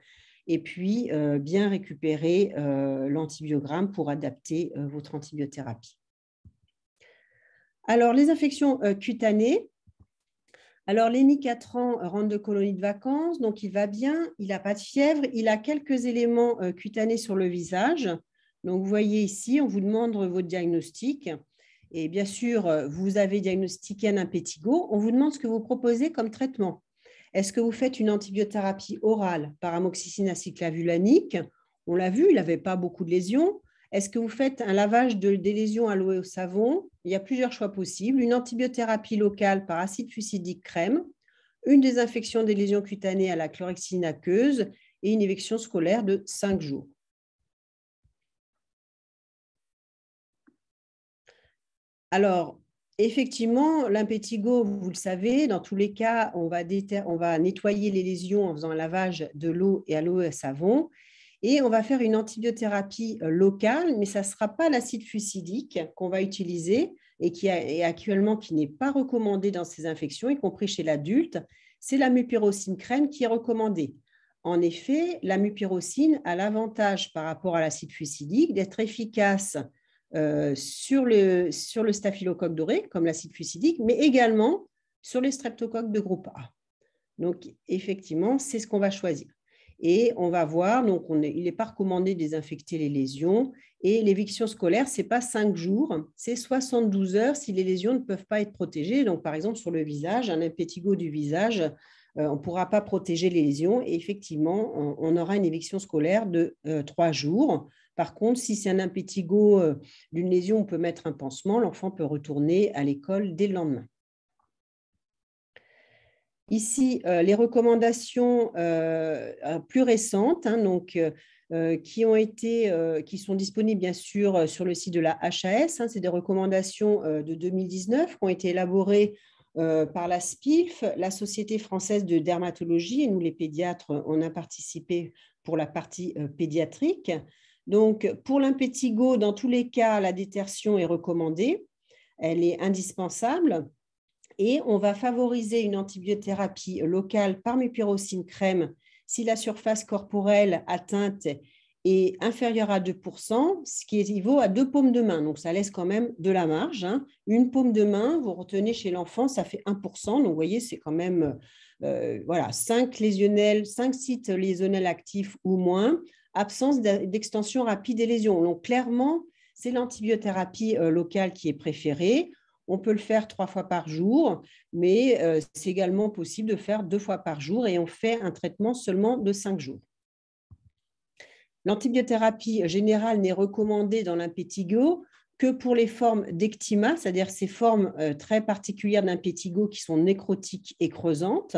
Et puis, bien récupérer l'antibiogramme pour adapter votre antibiothérapie. Alors, les infections cutanées. Alors, Lenny, 4 ans, rentre de colonie de vacances, donc il va bien, il n'a pas de fièvre, il a quelques éléments cutanés sur le visage. Donc, vous voyez ici, on vous demande votre diagnostic. Et bien sûr, vous avez diagnostiqué un impétigo. On vous demande ce que vous proposez comme traitement. Est-ce que vous faites une antibiothérapie orale par amoxicilline aciclavulanique? On l'a vu, il n'avait pas beaucoup de lésions. Est-ce que vous faites un lavage des lésions à l'eau et au savon? Il y a plusieurs choix possibles. Une antibiothérapie locale par acide fusidique crème, une désinfection des lésions cutanées à la chlorhexidine aqueuse et une éviction scolaire de 5 jours. Alors, effectivement, l'impétigo, vous le savez, dans tous les cas, on va nettoyer les lésions en faisant un lavage de l'eau et à l'eau et au savon. Et on va faire une antibiothérapie locale, mais ça ne sera pas l'acide fusidique qu'on va utiliser et qui n'est pas recommandé dans ces infections, y compris chez l'adulte. C'est la mupirocine crème qui est recommandée. En effet, la mupirocine a l'avantage par rapport à l'acide fusidique d'être efficace sur le staphylocoque doré, comme l'acide fusidique, mais également sur les streptocoques de groupe A. Donc, effectivement, c'est ce qu'on va choisir. Et on va voir, donc il n'est pas recommandé de désinfecter les lésions. Et l'éviction scolaire, ce n'est pas 5 jours, c'est 72 heures si les lésions ne peuvent pas être protégées. Donc, par exemple, sur le visage, un impétigo du visage, on ne pourra pas protéger les lésions. Et effectivement, on aura une éviction scolaire de 3 jours. Par contre, si c'est un impétigo d'une lésion, on peut mettre un pansement. L'enfant peut retourner à l'école dès le lendemain. Ici, les recommandations plus récentes, qui sont disponibles bien sûr sur le site de la HAS. C'est des recommandations de 2019 qui ont été élaborées par la SPILF, la Société française de dermatologie, et nous les pédiatres, on a participé pour la partie pédiatrique. Donc, pour l'impétigo, dans tous les cas, la détertion est recommandée. elle est indispensable. Et on va favoriser une antibiothérapie locale par mupirocine crème si la surface corporelle atteinte est inférieure à 2%, ce qui équivaut à 2 paumes de main. Donc, ça laisse quand même de la marge, hein. Une paume de main, vous retenez chez l'enfant, ça fait 1%. Donc, vous voyez, c'est quand même 5 sites lésionnels actifs ou moins, absence d'extension rapide des lésions. Donc, clairement, c'est l'antibiothérapie locale qui est préférée. On peut le faire 3 fois par jour, mais c'est également possible de faire 2 fois par jour et on fait un traitement seulement de 5 jours. L'antibiothérapie générale n'est recommandée dans l'impétigo que pour les formes d'ectyma, c'est-à-dire ces formes très particulières d'impétigo qui sont nécrotiques et creusantes.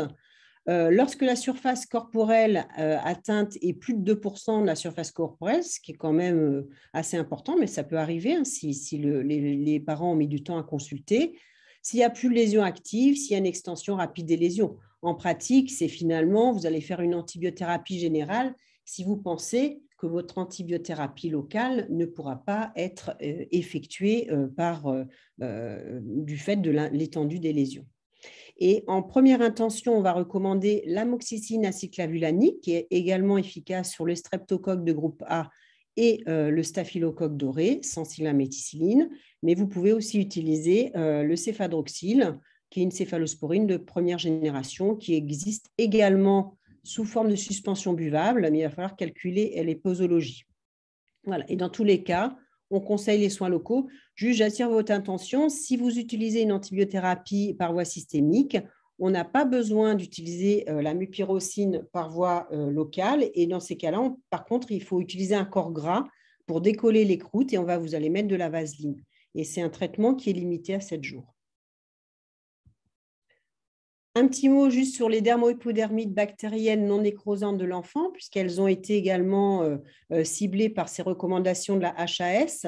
Lorsque la surface corporelle atteinte est plus de 2% de la surface corporelle, ce qui est quand même assez important, mais ça peut arriver hein, si les parents ont mis du temps à consulter. S'il n'y a plus de lésions actives, s'il y a une extension rapide des lésions. En pratique, c'est finalement, vous allez faire une antibiothérapie générale si vous pensez que votre antibiothérapie locale ne pourra pas être effectuée du fait de l'étendue des lésions. Et en première intention, on va recommander l'amoxicilline aciclavulanique, qui est également efficace sur le streptocoque de groupe A et le staphylocoque doré, sans silméticilline. Mais vous pouvez aussi utiliser le céphadroxyle, qui est une céphalosporine de première génération, qui existe également sous forme de suspension buvable, mais il va falloir calculer les posologies. Voilà. Et dans tous les cas, on conseille les soins locaux. Juste, j'attire votre attention, si vous utilisez une antibiothérapie par voie systémique, on n'a pas besoin d'utiliser la mupirocine par voie locale. Et dans ces cas-là, par contre, il faut utiliser un corps gras pour décoller les croûtes et vous allez mettre de la vaseline. Et c'est un traitement qui est limité à 7 jours. Un petit mot juste sur les dermohypodermites bactériennes non nécrosantes de l'enfant, puisqu'elles ont été également ciblées par ces recommandations de la HAS.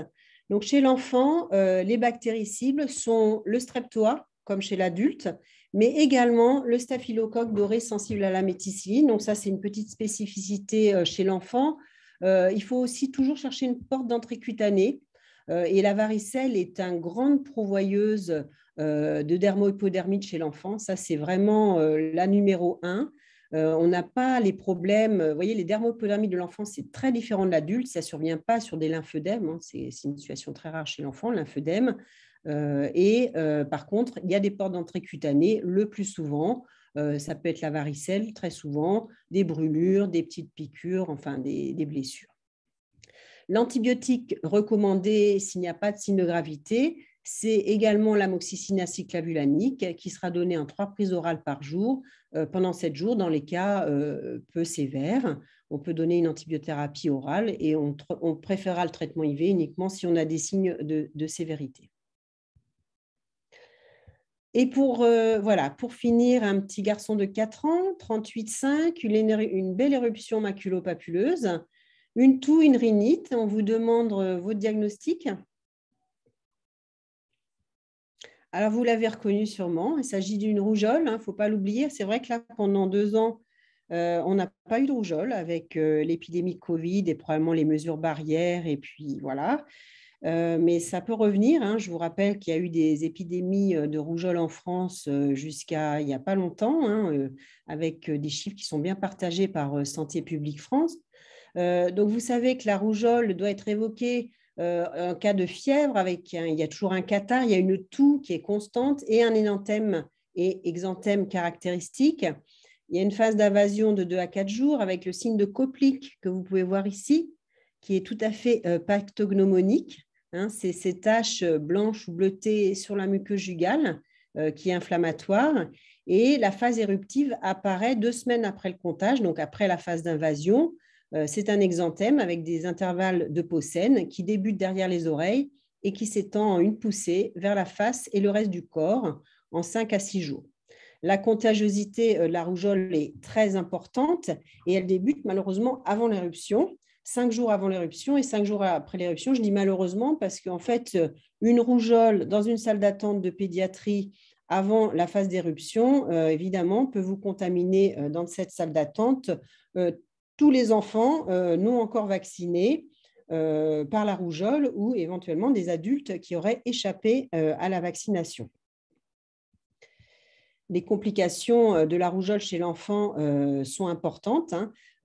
Donc, chez l'enfant, les bactéries cibles sont le streptoa, comme chez l'adulte, mais également le staphylocoque doré sensible à la méticilline. Donc, ça, c'est une petite spécificité chez l'enfant. Il faut aussi toujours chercher une porte d'entrée cutanée. Et la varicelle est une grande pourvoyeuse de dermohypodermite chez l'enfant. Ça, c'est vraiment la numéro 1. On n'a pas les problèmes. Vous voyez, les dermohypodermites de l'enfant, c'est très différent de l'adulte. Ça ne survient pas sur des lymphœdèmes. Hein. C'est une situation très rare chez l'enfant, le lymphœdème. Par contre, il y a des portes d'entrée cutanées le plus souvent. Ça peut être la varicelle, très souvent, des brûlures, des petites piqûres, enfin des blessures. L'antibiotique recommandé s'il n'y a pas de signe de gravité, c'est également l'amoxicilline aciclavulanique qui sera donnée en 3 prises orales par jour pendant 7 jours dans les cas peu sévères. On peut donner une antibiothérapie orale et on préférera le traitement IV uniquement si on a des signes de sévérité. Et pour finir, un petit garçon de 4 ans, 38,5, une belle éruption maculopapuleuse, une toux, une rhinite. On vous demande votre diagnostic. Alors, vous l'avez reconnu sûrement, il s'agit d'une rougeole, il ne faut pas l'oublier. C'est vrai que là, pendant 2 ans, on n'a pas eu de rougeole avec l'épidémie de Covid et probablement les mesures barrières. Et puis, voilà. Mais ça peut revenir. Hein. Je vous rappelle qu'il y a eu des épidémies de rougeole en France jusqu'à il n'y a pas longtemps, avec des chiffres qui sont bien partagés par Santé publique France. Donc, vous savez que la rougeole doit être évoquée en cas de fièvre, il y a toujours un catarrhe, il y a une toux qui est constante et un énanthème et exanthème caractéristique. Il y a une phase d'invasion de 2 à 4 jours avec le signe de Koplik que vous pouvez voir ici, qui est tout à fait pathognomonique. Hein, c'est ces taches blanches ou bleutées sur la muqueuse jugale qui est inflammatoire. Et la phase éruptive apparaît 2 semaines après le comptage, donc après la phase d'invasion. C'est un exanthème avec des intervalles de peau saine qui débute derrière les oreilles et qui s'étend en une poussée vers la face et le reste du corps en 5 à 6 jours. La contagiosité de la rougeole est très importante et elle débute malheureusement avant l'éruption, 5 jours avant l'éruption et 5 jours après l'éruption. Je dis malheureusement parce qu'en fait, une rougeole dans une salle d'attente de pédiatrie avant la phase d'éruption, évidemment, peut vous contaminer dans cette salle d'attente tous les enfants non encore vaccinés par la rougeole ou éventuellement des adultes qui auraient échappé à la vaccination. Les complications de la rougeole chez l'enfant sont importantes,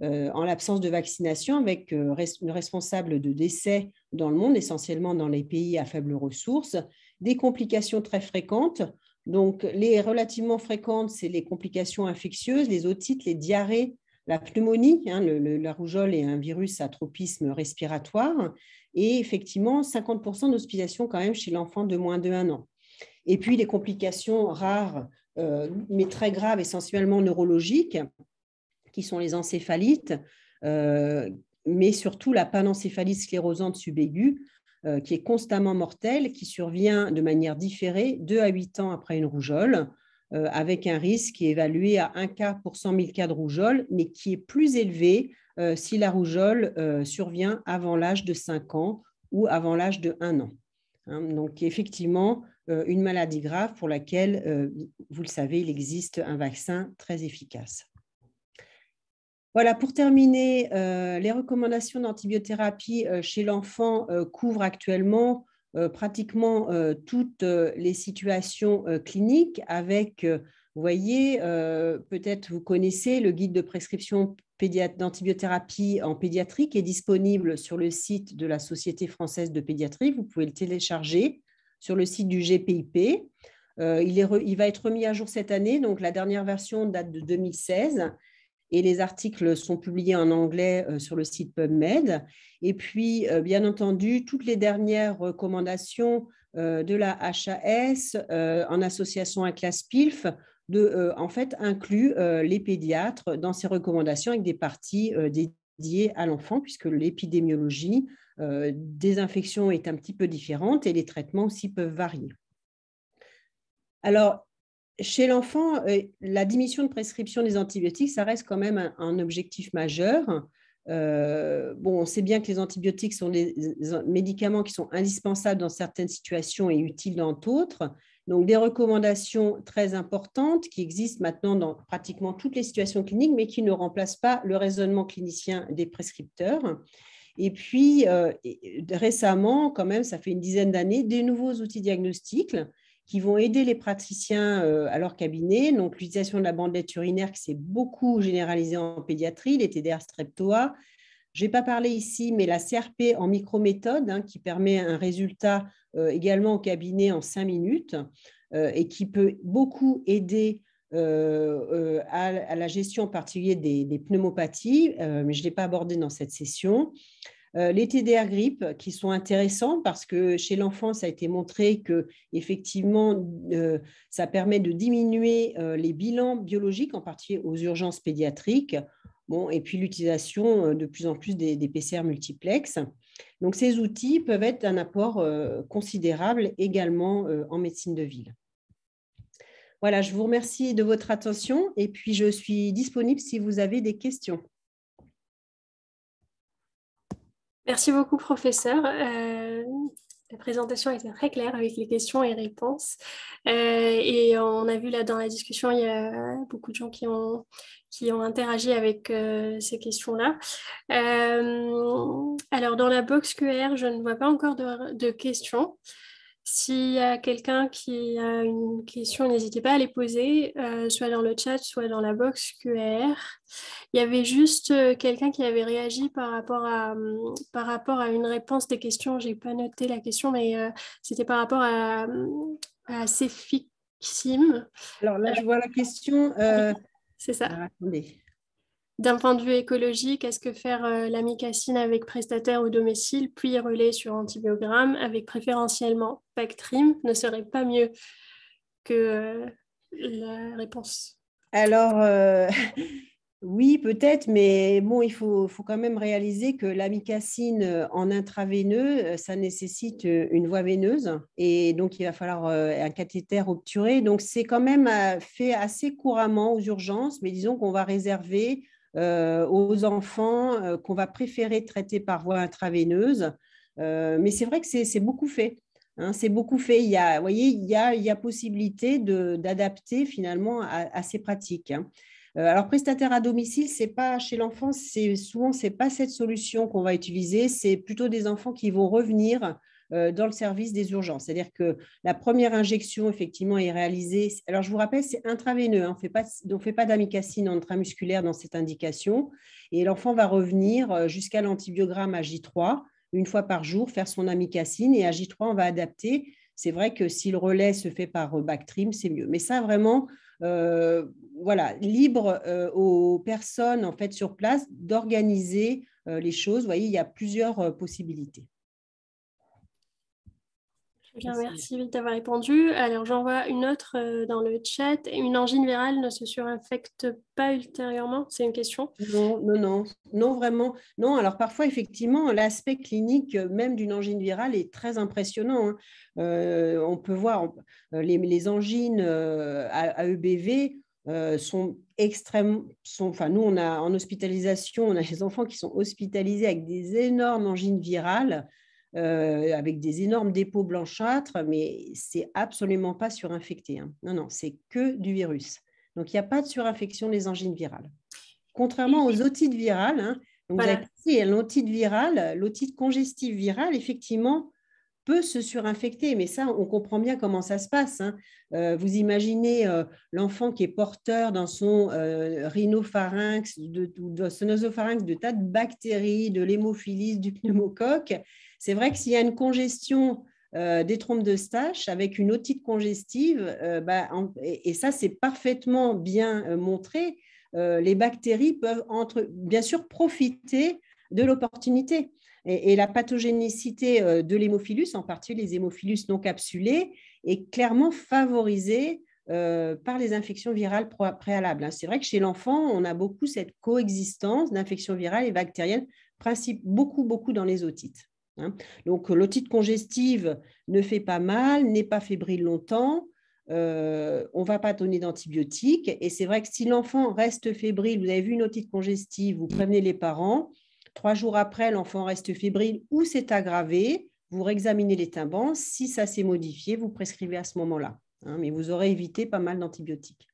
en l'absence de vaccination, avec une responsable de décès dans le monde, essentiellement dans les pays à faibles ressources. Des complications très fréquentes. Donc, les relativement fréquentes, c'est les complications infectieuses, les otites, les diarrhées, la pneumonie. La rougeole est un virus à tropisme respiratoire. Et effectivement, 50% d'hospitalisation quand même chez l'enfant de moins de 1 an. Et puis, les complications rares, mais très graves, essentiellement neurologiques, qui sont les encéphalites, mais surtout la panencéphalite sclérosante subaiguë, qui est constamment mortelle, qui survient de manière différée 2 à 8 ans après une rougeole, avec un risque qui est évalué à 1 cas pour 100 000 cas de rougeole, mais qui est plus élevé si la rougeole survient avant l'âge de 5 ans ou avant l'âge de 1 an. Donc, effectivement, une maladie grave pour laquelle, vous le savez, il existe un vaccin très efficace. Voilà, pour terminer, les recommandations d'antibiothérapie chez l'enfant couvrent actuellement pratiquement toutes les situations cliniques avec, vous voyez, peut-être vous connaissez le guide de prescription d'antibiothérapie en pédiatrie qui est disponible sur le site de la Société française de pédiatrie. Vous pouvez le télécharger sur le site du GPIP. Il va être remis à jour cette année, donc la dernière version date de 2016. Et les articles sont publiés en anglais sur le site PubMed. Et puis, bien entendu, toutes les dernières recommandations de la HAS en association avec la SPILF en fait, incluent les pédiatres dans ces recommandations avec des parties dédiées à l'enfant, puisque l'épidémiologie des infections est un petit peu différente et les traitements aussi peuvent varier. Alors, chez l'enfant, la diminution de prescription des antibiotiques, ça reste quand même un objectif majeur. On sait bien que les antibiotiques sont des médicaments qui sont indispensables dans certaines situations et utiles dans d'autres. Donc, des recommandations très importantes qui existent maintenant dans pratiquement toutes les situations cliniques, mais qui ne remplacent pas le raisonnement clinicien des prescripteurs. Et puis, récemment, quand même, ça fait une dizaine d'années, des nouveaux outils diagnostiques qui vont aider les praticiens à leur cabinet. Donc, l'utilisation de la bandelette urinaire qui s'est beaucoup généralisée en pédiatrie, les TDR streptoa. Je n'ai pas parlé ici, mais la CRP en microméthode, qui permet un résultat également au cabinet en 5 minutes et qui peut beaucoup aider à la gestion en particulier des pneumopathies, mais je ne l'ai pas abordé dans cette session. Les TDR grippe qui sont intéressants parce que chez l'enfant, ça a été montré que effectivement, ça permet de diminuer les bilans biologiques, en particulier aux urgences pédiatriques. Et puis l'utilisation de plus en plus des PCR multiplex. Donc, ces outils peuvent être un apport considérable également en médecine de ville. Voilà, je vous remercie de votre attention et puis je suis disponible si vous avez des questions. Merci beaucoup, professeur. La présentation était très claire avec les questions et réponses. Et on a vu là dans la discussion, il y a beaucoup de gens qui ont interagi avec ces questions-là. Alors, dans la box QR, je ne vois pas encore de questions. S'il y a quelqu'un qui a une question, n'hésitez pas à les poser, soit dans le chat, soit dans la box QR. Il y avait juste quelqu'un qui avait réagi par rapport à une réponse des questions. Je n'ai pas noté la question, mais c'était par rapport à Cefixim. Alors là, je vois la question. C'est ça. Alors, attendez. D'un point de vue écologique, est-ce que faire l'amicacine avec prestataire au domicile, puis relais sur antibiogramme, avec préférentiellement Bactrim, ne serait pas mieux que la réponse? Alors, oui, peut-être, mais bon, il faut quand même réaliser que l'amicacine en intraveineux, ça nécessite une voie veineuse et donc il va falloir un cathéter obturé. Donc, c'est quand même fait assez couramment aux urgences, mais disons qu'on va réserver aux enfants qu'on va préférer traiter par voie intraveineuse. Mais c'est vrai que c'est beaucoup fait. C'est beaucoup fait. Vous voyez, il y a possibilité d'adapter finalement à ces pratiques. Alors, prestataire à domicile, c'est pas chez l'enfant, souvent, c'est pas cette solution qu'on va utiliser, c'est plutôt des enfants qui vont revenir dans le service des urgences. C'est-à-dire que la première injection, effectivement, est réalisée. Alors, je vous rappelle, c'est intraveineux. Hein, on ne fait pas d'amicacine intramusculaire dans cette indication. Et l'enfant va revenir jusqu'à l'antibiogramme à J3, une fois par jour, faire son amicacine. Et à J3, on va adapter. C'est vrai que si le relais se fait par Bactrim, c'est mieux. Mais ça, vraiment, voilà, libre aux personnes en fait, sur place d'organiser les choses. Vous voyez, il y a plusieurs possibilités. Bien, merci d'avoir répondu. Alors, j'en vois une autre dans le chat. Une angine virale ne se surinfecte pas ultérieurement? C'est une question. Non, vraiment. Non, alors parfois, effectivement, l'aspect clinique même d'une angine virale est très impressionnant. Hein. On peut voir les angines à EBV sont extrêmement. Enfin, nous, on a en hospitalisation, on a des enfants qui sont hospitalisés avec des énormes angines virales. Avec des énormes dépôts blanchâtres, mais c'est absolument pas surinfecté. Hein. Non, c'est que du virus. Donc, il n'y a pas de surinfection des angines virales. Contrairement aux otites virales, hein, donc voilà. Vous avez compris, l'otite virale, l'otite congestive virale, effectivement, peut se surinfecter, mais ça, on comprend bien comment ça se passe. Hein. Vous imaginez l'enfant qui est porteur dans son rhinopharynx, dans son nasopharynx de tas de bactéries, de l'hémophilis, du pneumocoque. C'est vrai que s'il y a une congestion des trompes d'Eustache avec une otite congestive, et ça, c'est parfaitement bien montré, les bactéries peuvent, bien sûr, profiter de l'opportunité. Et la pathogénicité de l'hémophilus, en particulier les hémophilus non capsulés, est clairement favorisée par les infections virales préalables. C'est vrai que chez l'enfant, on a beaucoup cette coexistence d'infections virales et bactériennes, beaucoup dans les otites. Donc, l'otite congestive ne fait pas mal, n'est pas fébrile longtemps. On ne va pas donner d'antibiotiques. Et c'est vrai que si l'enfant reste fébrile, vous avez vu une otite congestive, vous prévenez les parents. 3 jours après, l'enfant reste fébrile ou s'est aggravé, vous réexaminez les tymbans. Si ça s'est modifié, vous prescrivez à ce moment-là. Mais vous aurez évité pas mal d'antibiotiques.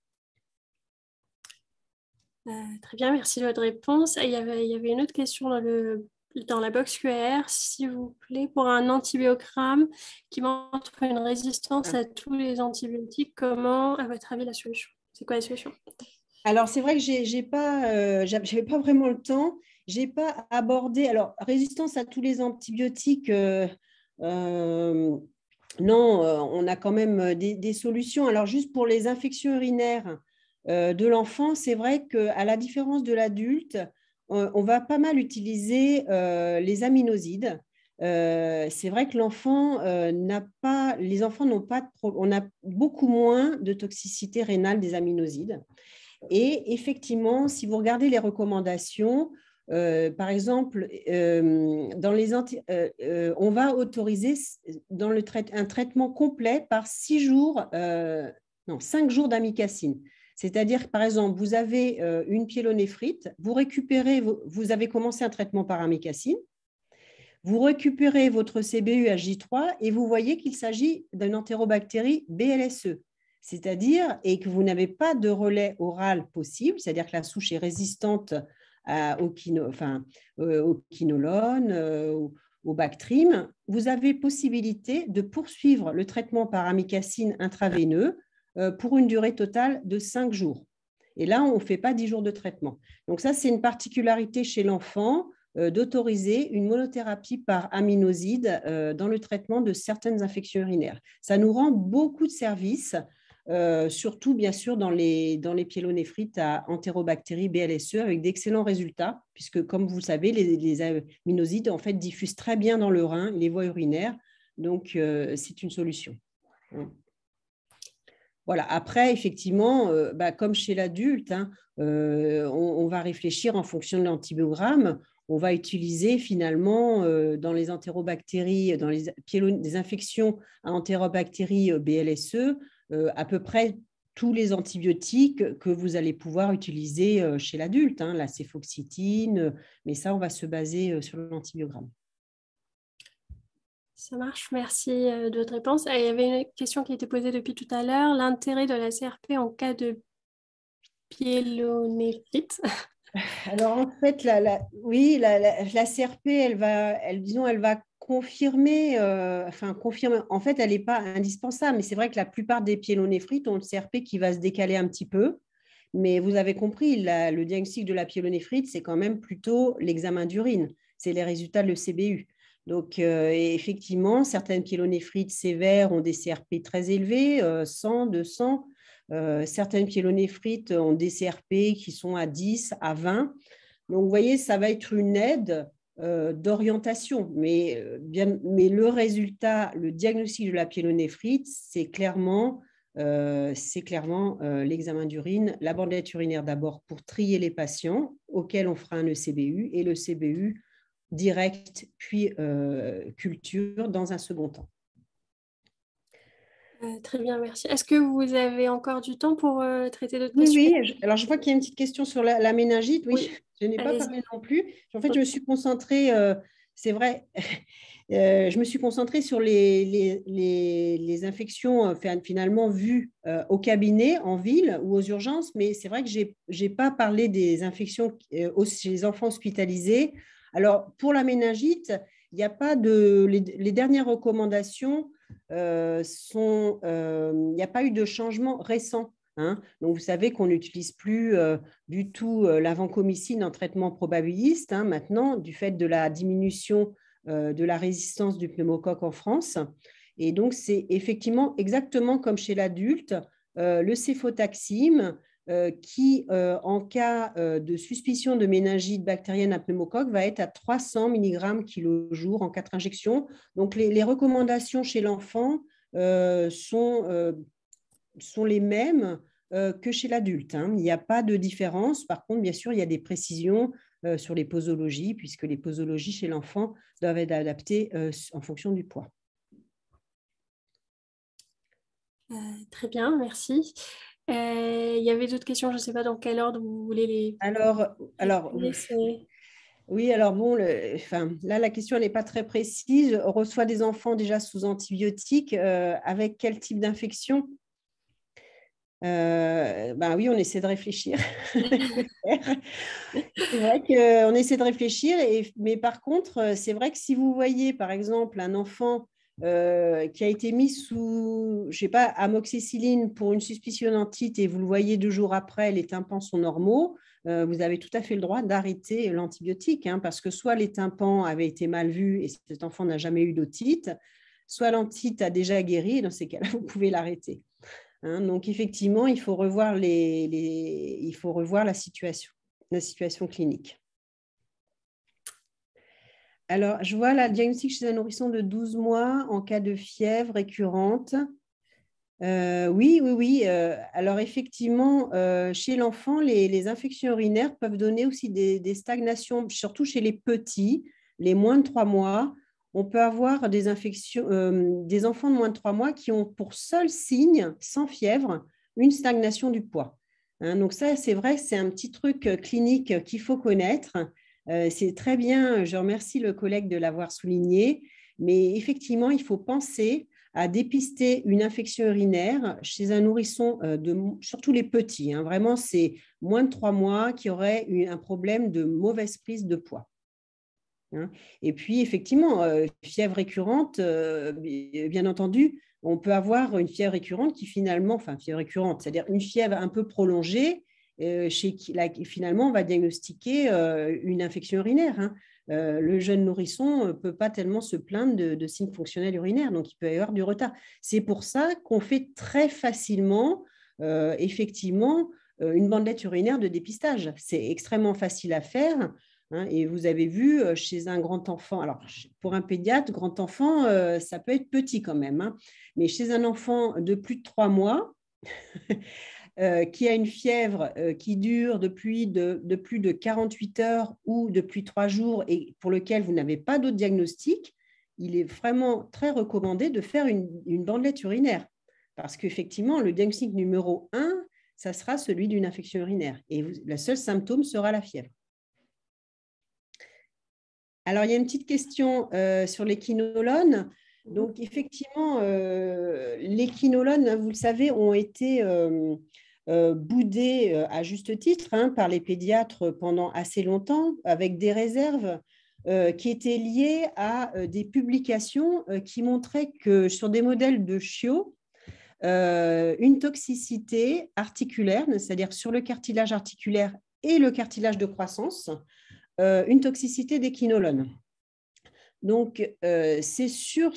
Très bien, merci de votre réponse. Il y avait une autre question dans la box QR, s'il vous plaît, pour un antibiogramme qui montre une résistance à tous les antibiotiques. Comment, à votre avis, la solution? C'est quoi la solution? Alors, c'est vrai que j'avais pas vraiment le temps. J'ai pas abordé. Alors, résistance à tous les antibiotiques, non, on a quand même des solutions. Alors, juste pour les infections urinaires de l'enfant, c'est vrai qu'à la différence de l'adulte, on va pas mal utiliser les aminosides. C'est vrai que les enfants n'ont pas on a beaucoup moins de toxicité rénale des aminosides. Et effectivement, si vous regardez les recommandations, par exemple, on va autoriser un traitement complet par 5 jours d'amicacine. C'est-à-dire, par exemple, vous avez une pyélonéphrite, vous avez commencé un traitement par amicacine, vous récupérez votre CBU à J3 et vous voyez qu'il s'agit d'une entérobactérie BLSE. C'est-à-dire, et que vous n'avez pas de relais oral possible, c'est-à-dire que la souche est résistante au quinolone, au Bactrim, vous avez possibilité de poursuivre le traitement par amicacine intraveineux pour une durée totale de 5 jours. Et là, on ne fait pas 10 jours de traitement. Donc ça, c'est une particularité chez l'enfant d'autoriser une monothérapie par aminoside dans le traitement de certaines infections urinaires. Ça nous rend beaucoup de services, surtout bien sûr dans les pyélonéphrite à entérobactérie BLSE avec d'excellents résultats, puisque comme vous le savez, les aminosides en fait diffusent très bien dans le rein, les voies urinaires, donc c'est une solution. Voilà. Après, effectivement, comme chez l'adulte, on va réfléchir en fonction de l'antibiogramme. On va utiliser finalement dans les entérobactéries, dans des infections à entérobactéries BLSE, à peu près tous les antibiotiques que vous allez pouvoir utiliser chez l'adulte, la céfoxytine, mais ça, on va se baser sur l'antibiogramme. Ça marche, merci de votre réponse. Il y avait une question qui a été posée depuis tout à l'heure. L'intérêt de la CRP en cas de pyélonéphrite. Alors, en fait, oui, la CRP, disons, elle va confirmer, confirmer. En fait, elle n'est pas indispensable, mais c'est vrai que la plupart des pyélonéphrites ont le CRP qui va se décaler un petit peu. Mais vous avez compris, le diagnostic de la pyélonéphrite, c'est quand même plutôt l'examen d'urine. C'est les résultats de l'ECBU. Donc, et effectivement, certaines pyélonéphrites sévères ont des CRP très élevés, 100, 200. Certaines pyélonéphrites ont des CRP qui sont à 10, à 20. Donc, vous voyez, ça va être une aide d'orientation. Mais le résultat, le diagnostic de la pyélonéphrite, c'est clairement l'examen d'urine, la bandelette urinaire d'abord pour trier les patients auxquels on fera un ECBU et le CBU direct, puis culture dans un second temps. Très bien, merci. Est-ce que vous avez encore du temps pour traiter d'autres Oui, questions? oui. Alors, je vois qu'il y a une petite question sur la méningite. Oui, Oui, je n'ai pas allez-y. parlé non plus. En fait, je me suis concentrée, c'est vrai, je me suis concentrée sur les infections finalement vues au cabinet, en ville ou aux urgences, mais c'est vrai que je n'ai pas parlé des infections chez les enfants hospitalisés. Alors, pour la méningite, il n'y a pas les dernières recommandations il n'y a pas eu de changement récent. Hein. Donc, vous savez qu'on n'utilise plus du tout la vancomycine en traitement probabiliste, hein, maintenant, du fait de la diminution de la résistance du pneumocoque en France. Et donc, c'est effectivement exactement comme chez l'adulte, le céfotaxime, qui, en cas de suspicion de méningite bactérienne à pneumocoque, va être à 300 mg kg/jour en 4 injections. Donc, les recommandations chez l'enfant sont les mêmes que chez l'adulte. Hein. Il n'y a pas de différence. Par contre, bien sûr, il y a des précisions sur les posologies, puisque les posologies chez l'enfant doivent être adaptées en fonction du poids. Très bien, merci. Il y avait d'autres questions, je ne sais pas dans quel ordre vous voulez les... Alors oui, alors bon, là, la question n'est pas très précise. On reçoit des enfants déjà sous antibiotiques. Avec quel type d'infection? Oui, on essaie de réfléchir. C'est vrai qu'on essaie de réfléchir, mais par contre, c'est vrai que si vous voyez, par exemple, un enfant qui a été mis sous, je sais pas, amoxicilline pour une suspicion d'otite et vous le voyez 2 jours après, les tympans sont normaux, vous avez tout à fait le droit d'arrêter l'antibiotique, hein, parce que soit les tympans avaient été mal vus et cet enfant n'a jamais eu d'otite, soit l'otite a déjà guéri, et dans ces cas-là, vous pouvez l'arrêter. Hein, donc, effectivement, il faut revoir la situation clinique. Alors, je vois là, le diagnostic chez un nourrisson de 12 mois en cas de fièvre récurrente. Oui. Alors, effectivement, chez l'enfant, les infections urinaires peuvent donner aussi des stagnations, surtout chez les petits, les moins de 3 mois. On peut avoir des infections, des enfants de moins de 3 mois qui ont pour seul signe, sans fièvre, une stagnation du poids. Hein, donc ça, c'est vrai, c'est un petit truc clinique qu'il faut connaître. C'est très bien, je remercie le collègue de l'avoir souligné, mais effectivement, il faut penser à dépister une infection urinaire chez un nourrisson, surtout les petits. Hein, vraiment, c'est moins de 3 mois qui aurait un problème de mauvaise prise de poids. Hein. Et puis, effectivement, fièvre récurrente, bien entendu, on peut avoir une fièvre récurrente qui finalement, fièvre récurrente, c'est-à-dire une fièvre un peu prolongée, chez qui finalement on va diagnostiquer une infection urinaire. Hein. Le jeune nourrisson ne peut pas tellement se plaindre de signes fonctionnels urinaires, donc il peut y avoir du retard. C'est pour ça qu'on fait très facilement, effectivement, une bandelette urinaire de dépistage. C'est extrêmement facile à faire. Hein, et vous avez vu chez un grand enfant, alors pour un pédiatre, grand enfant, ça peut être petit quand même, hein, mais chez un enfant de plus de 3 mois, qui a une fièvre qui dure de plus de 48 heures ou depuis 3 jours et pour lequel vous n'avez pas d'autre diagnostic, il est vraiment très recommandé de faire une bandelette urinaire. Parce qu'effectivement, le diagnostic numéro 1, ça sera celui d'une infection urinaire. Et le seul symptôme sera la fièvre. Alors, il y a une petite question sur les quinolones. Donc, effectivement, les quinolones, vous le savez, ont été boudé à juste titre par les pédiatres pendant assez longtemps, avec des réserves qui étaient liées à des publications qui montraient que sur des modèles de chiots, une toxicité articulaire, c'est-à-dire sur le cartilage articulaire et le cartilage de croissance, une toxicité des quinolones. Donc, c'est sur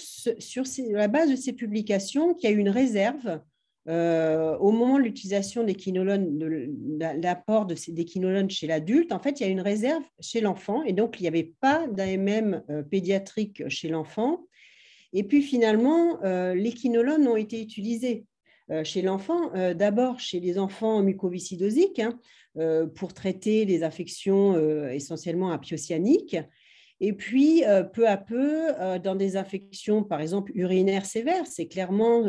la base de ces publications qu'il y a eu une réserve au moment de l'utilisation des quinolones, de l'apport des quinolones chez l'adulte. En fait, il y a une réserve chez l'enfant et donc il n'y avait pas d'AMM pédiatrique chez l'enfant. Et puis finalement, les quinolones ont été utilisés chez l'enfant, d'abord chez les enfants mucoviscidosiques pour traiter les infections essentiellement apiocyaniques. Et puis, peu à peu, dans des infections, par exemple, urinaires sévères, c'est clairement,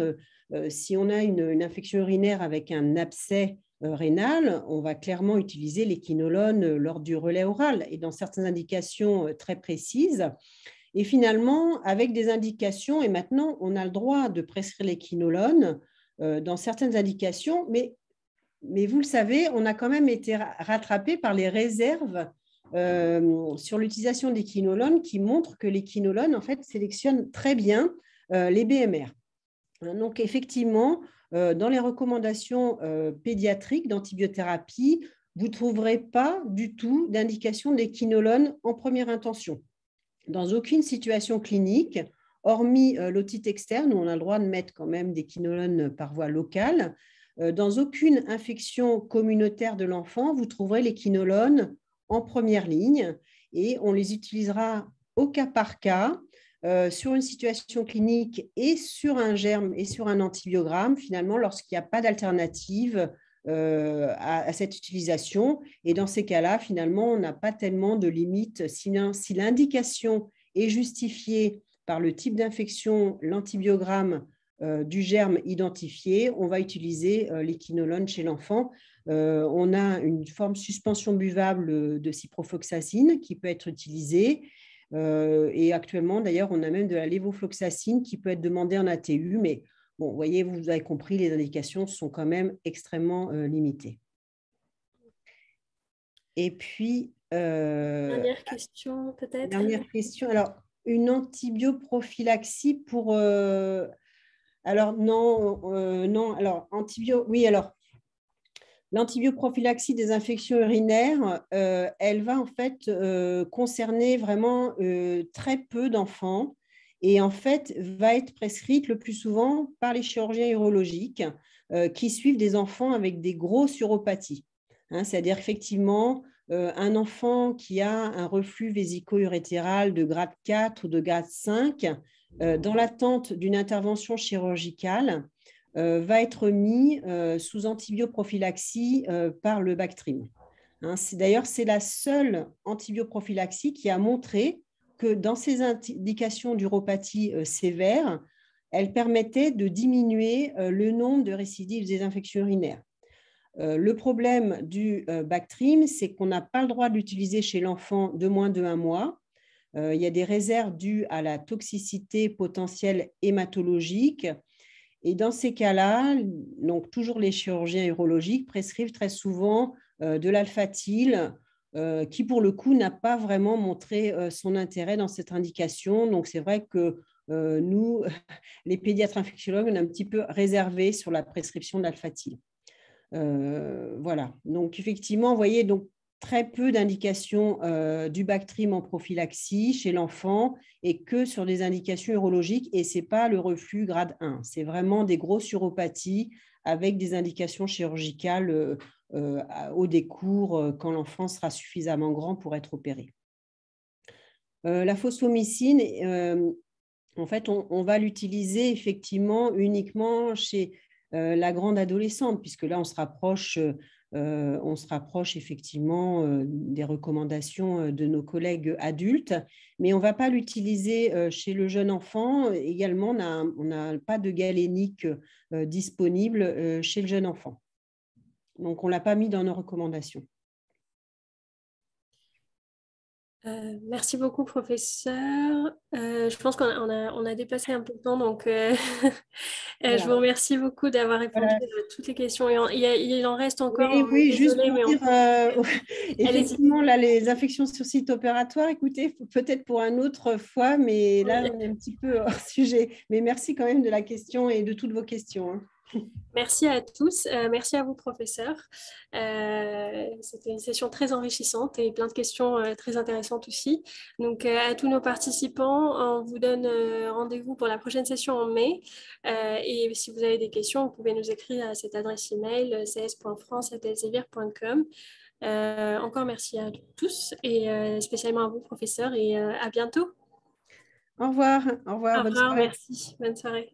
si on a une infection urinaire avec un abcès rénal, on va clairement utiliser les quinolones lors du relais oral et dans certaines indications très précises. Et finalement, avec des indications, et maintenant, on a le droit de prescrire les quinolones dans certaines indications, mais vous le savez, on a quand même été rattrapé par les réserves sur l'utilisation des quinolones qui montrent que les quinolones, en fait, sélectionnent très bien les BMR. Donc, effectivement, dans les recommandations pédiatriques d'antibiothérapie, vous ne trouverez pas du tout d'indication des quinolones en première intention. Dans aucune situation clinique, hormis l'otite externe, où on a le droit de mettre quand même des quinolones par voie locale, dans aucune infection communautaire de l'enfant, vous trouverez les quinolones en première ligne et on les utilisera au cas par cas sur une situation clinique et sur un germe et sur un antibiogramme, finalement, lorsqu'il n'y a pas d'alternative à cette utilisation. Et dans ces cas-là, finalement, on n'a pas tellement de limites. Si l'indication est justifiée par le type d'infection, l'antibiogramme du germe identifié, on va utiliser les quinolones chez l'enfant. On a une forme suspension buvable de ciprofloxacine qui peut être utilisée. Et actuellement, d'ailleurs, on a même de la lévofloxacine qui peut être demandée en ATU, mais bon, vous voyez, vous avez compris, les indications sont quand même extrêmement limitées. Et puis… dernière question, peut-être. Dernière question. Alors, une antibioprophylaxie pour… alors, non. Alors, oui, alors, l'antibioprophylaxie des infections urinaires, elle va en fait concerner vraiment très peu d'enfants et en fait va être prescrite le plus souvent par les chirurgiens urologiques qui suivent des enfants avec des grosses uropathies. C'est-à-dire effectivement un enfant qui a un reflux vésico-urétéral de grade 4 ou de grade 5 dans l'attente d'une intervention chirurgicale va être mis sous antibioprophylaxie par le Bactrim. D'ailleurs, c'est la seule antibioprophylaxie qui a montré que dans ces indications d'uropathie sévère, elle permettait de diminuer le nombre de récidives des infections urinaires. Le problème du Bactrim, c'est qu'on n'a pas le droit de l'utiliser chez l'enfant de moins de 1 mois. Il y a des réserves dues à la toxicité potentielle hématologique. Et dans ces cas-là, donc toujours les chirurgiens urologiques prescrivent très souvent de l'alphatil, qui pour le coup n'a pas vraiment montré son intérêt dans cette indication. Donc c'est vrai que nous, les pédiatres infectiologues, on est un petit peu réservés sur la prescription d'alphatil. Voilà. Donc effectivement, vous voyez, donc très peu d'indications du Bactrim en prophylaxie chez l'enfant et que sur des indications urologiques. Et ce n'est pas le reflux grade 1. C'est vraiment des grosses uropathies avec des indications chirurgicales au décours quand l'enfant sera suffisamment grand pour être opéré. La phosphomycine, en fait, on va l'utiliser effectivement uniquement chez la grande adolescente, puisque là, on se rapproche effectivement des recommandations de nos collègues adultes, mais on ne va pas l'utiliser chez le jeune enfant. Également, on n'a pas de galénique disponible chez le jeune enfant. Donc, on ne l'a pas mis dans nos recommandations. Merci beaucoup, professeur. Je pense qu'on a dépassé un peu le temps, donc je vous Voilà. remercie beaucoup d'avoir répondu Voilà. à toutes les questions. Il en reste encore, Oui, on est oui, juste désolé, pour mais dire, allez-y. effectivement, là, les infections sur site opératoire, écoutez, peut-être pour un autre fois, mais là, on est un petit peu hors sujet. Mais merci quand même de la question et de toutes vos questions, hein. Merci à tous, merci à vous, professeur. C'était une session très enrichissante et plein de questions très intéressantes aussi. Donc, à tous nos participants, on vous donne rendez-vous pour la prochaine session en mai. Et si vous avez des questions, vous pouvez nous écrire à cette adresse email cs.france@elsevier.com. Encore merci à tous et spécialement à vous, professeur, et à bientôt. Au revoir, Au bonne revoir, soirée. merci, bonne soirée.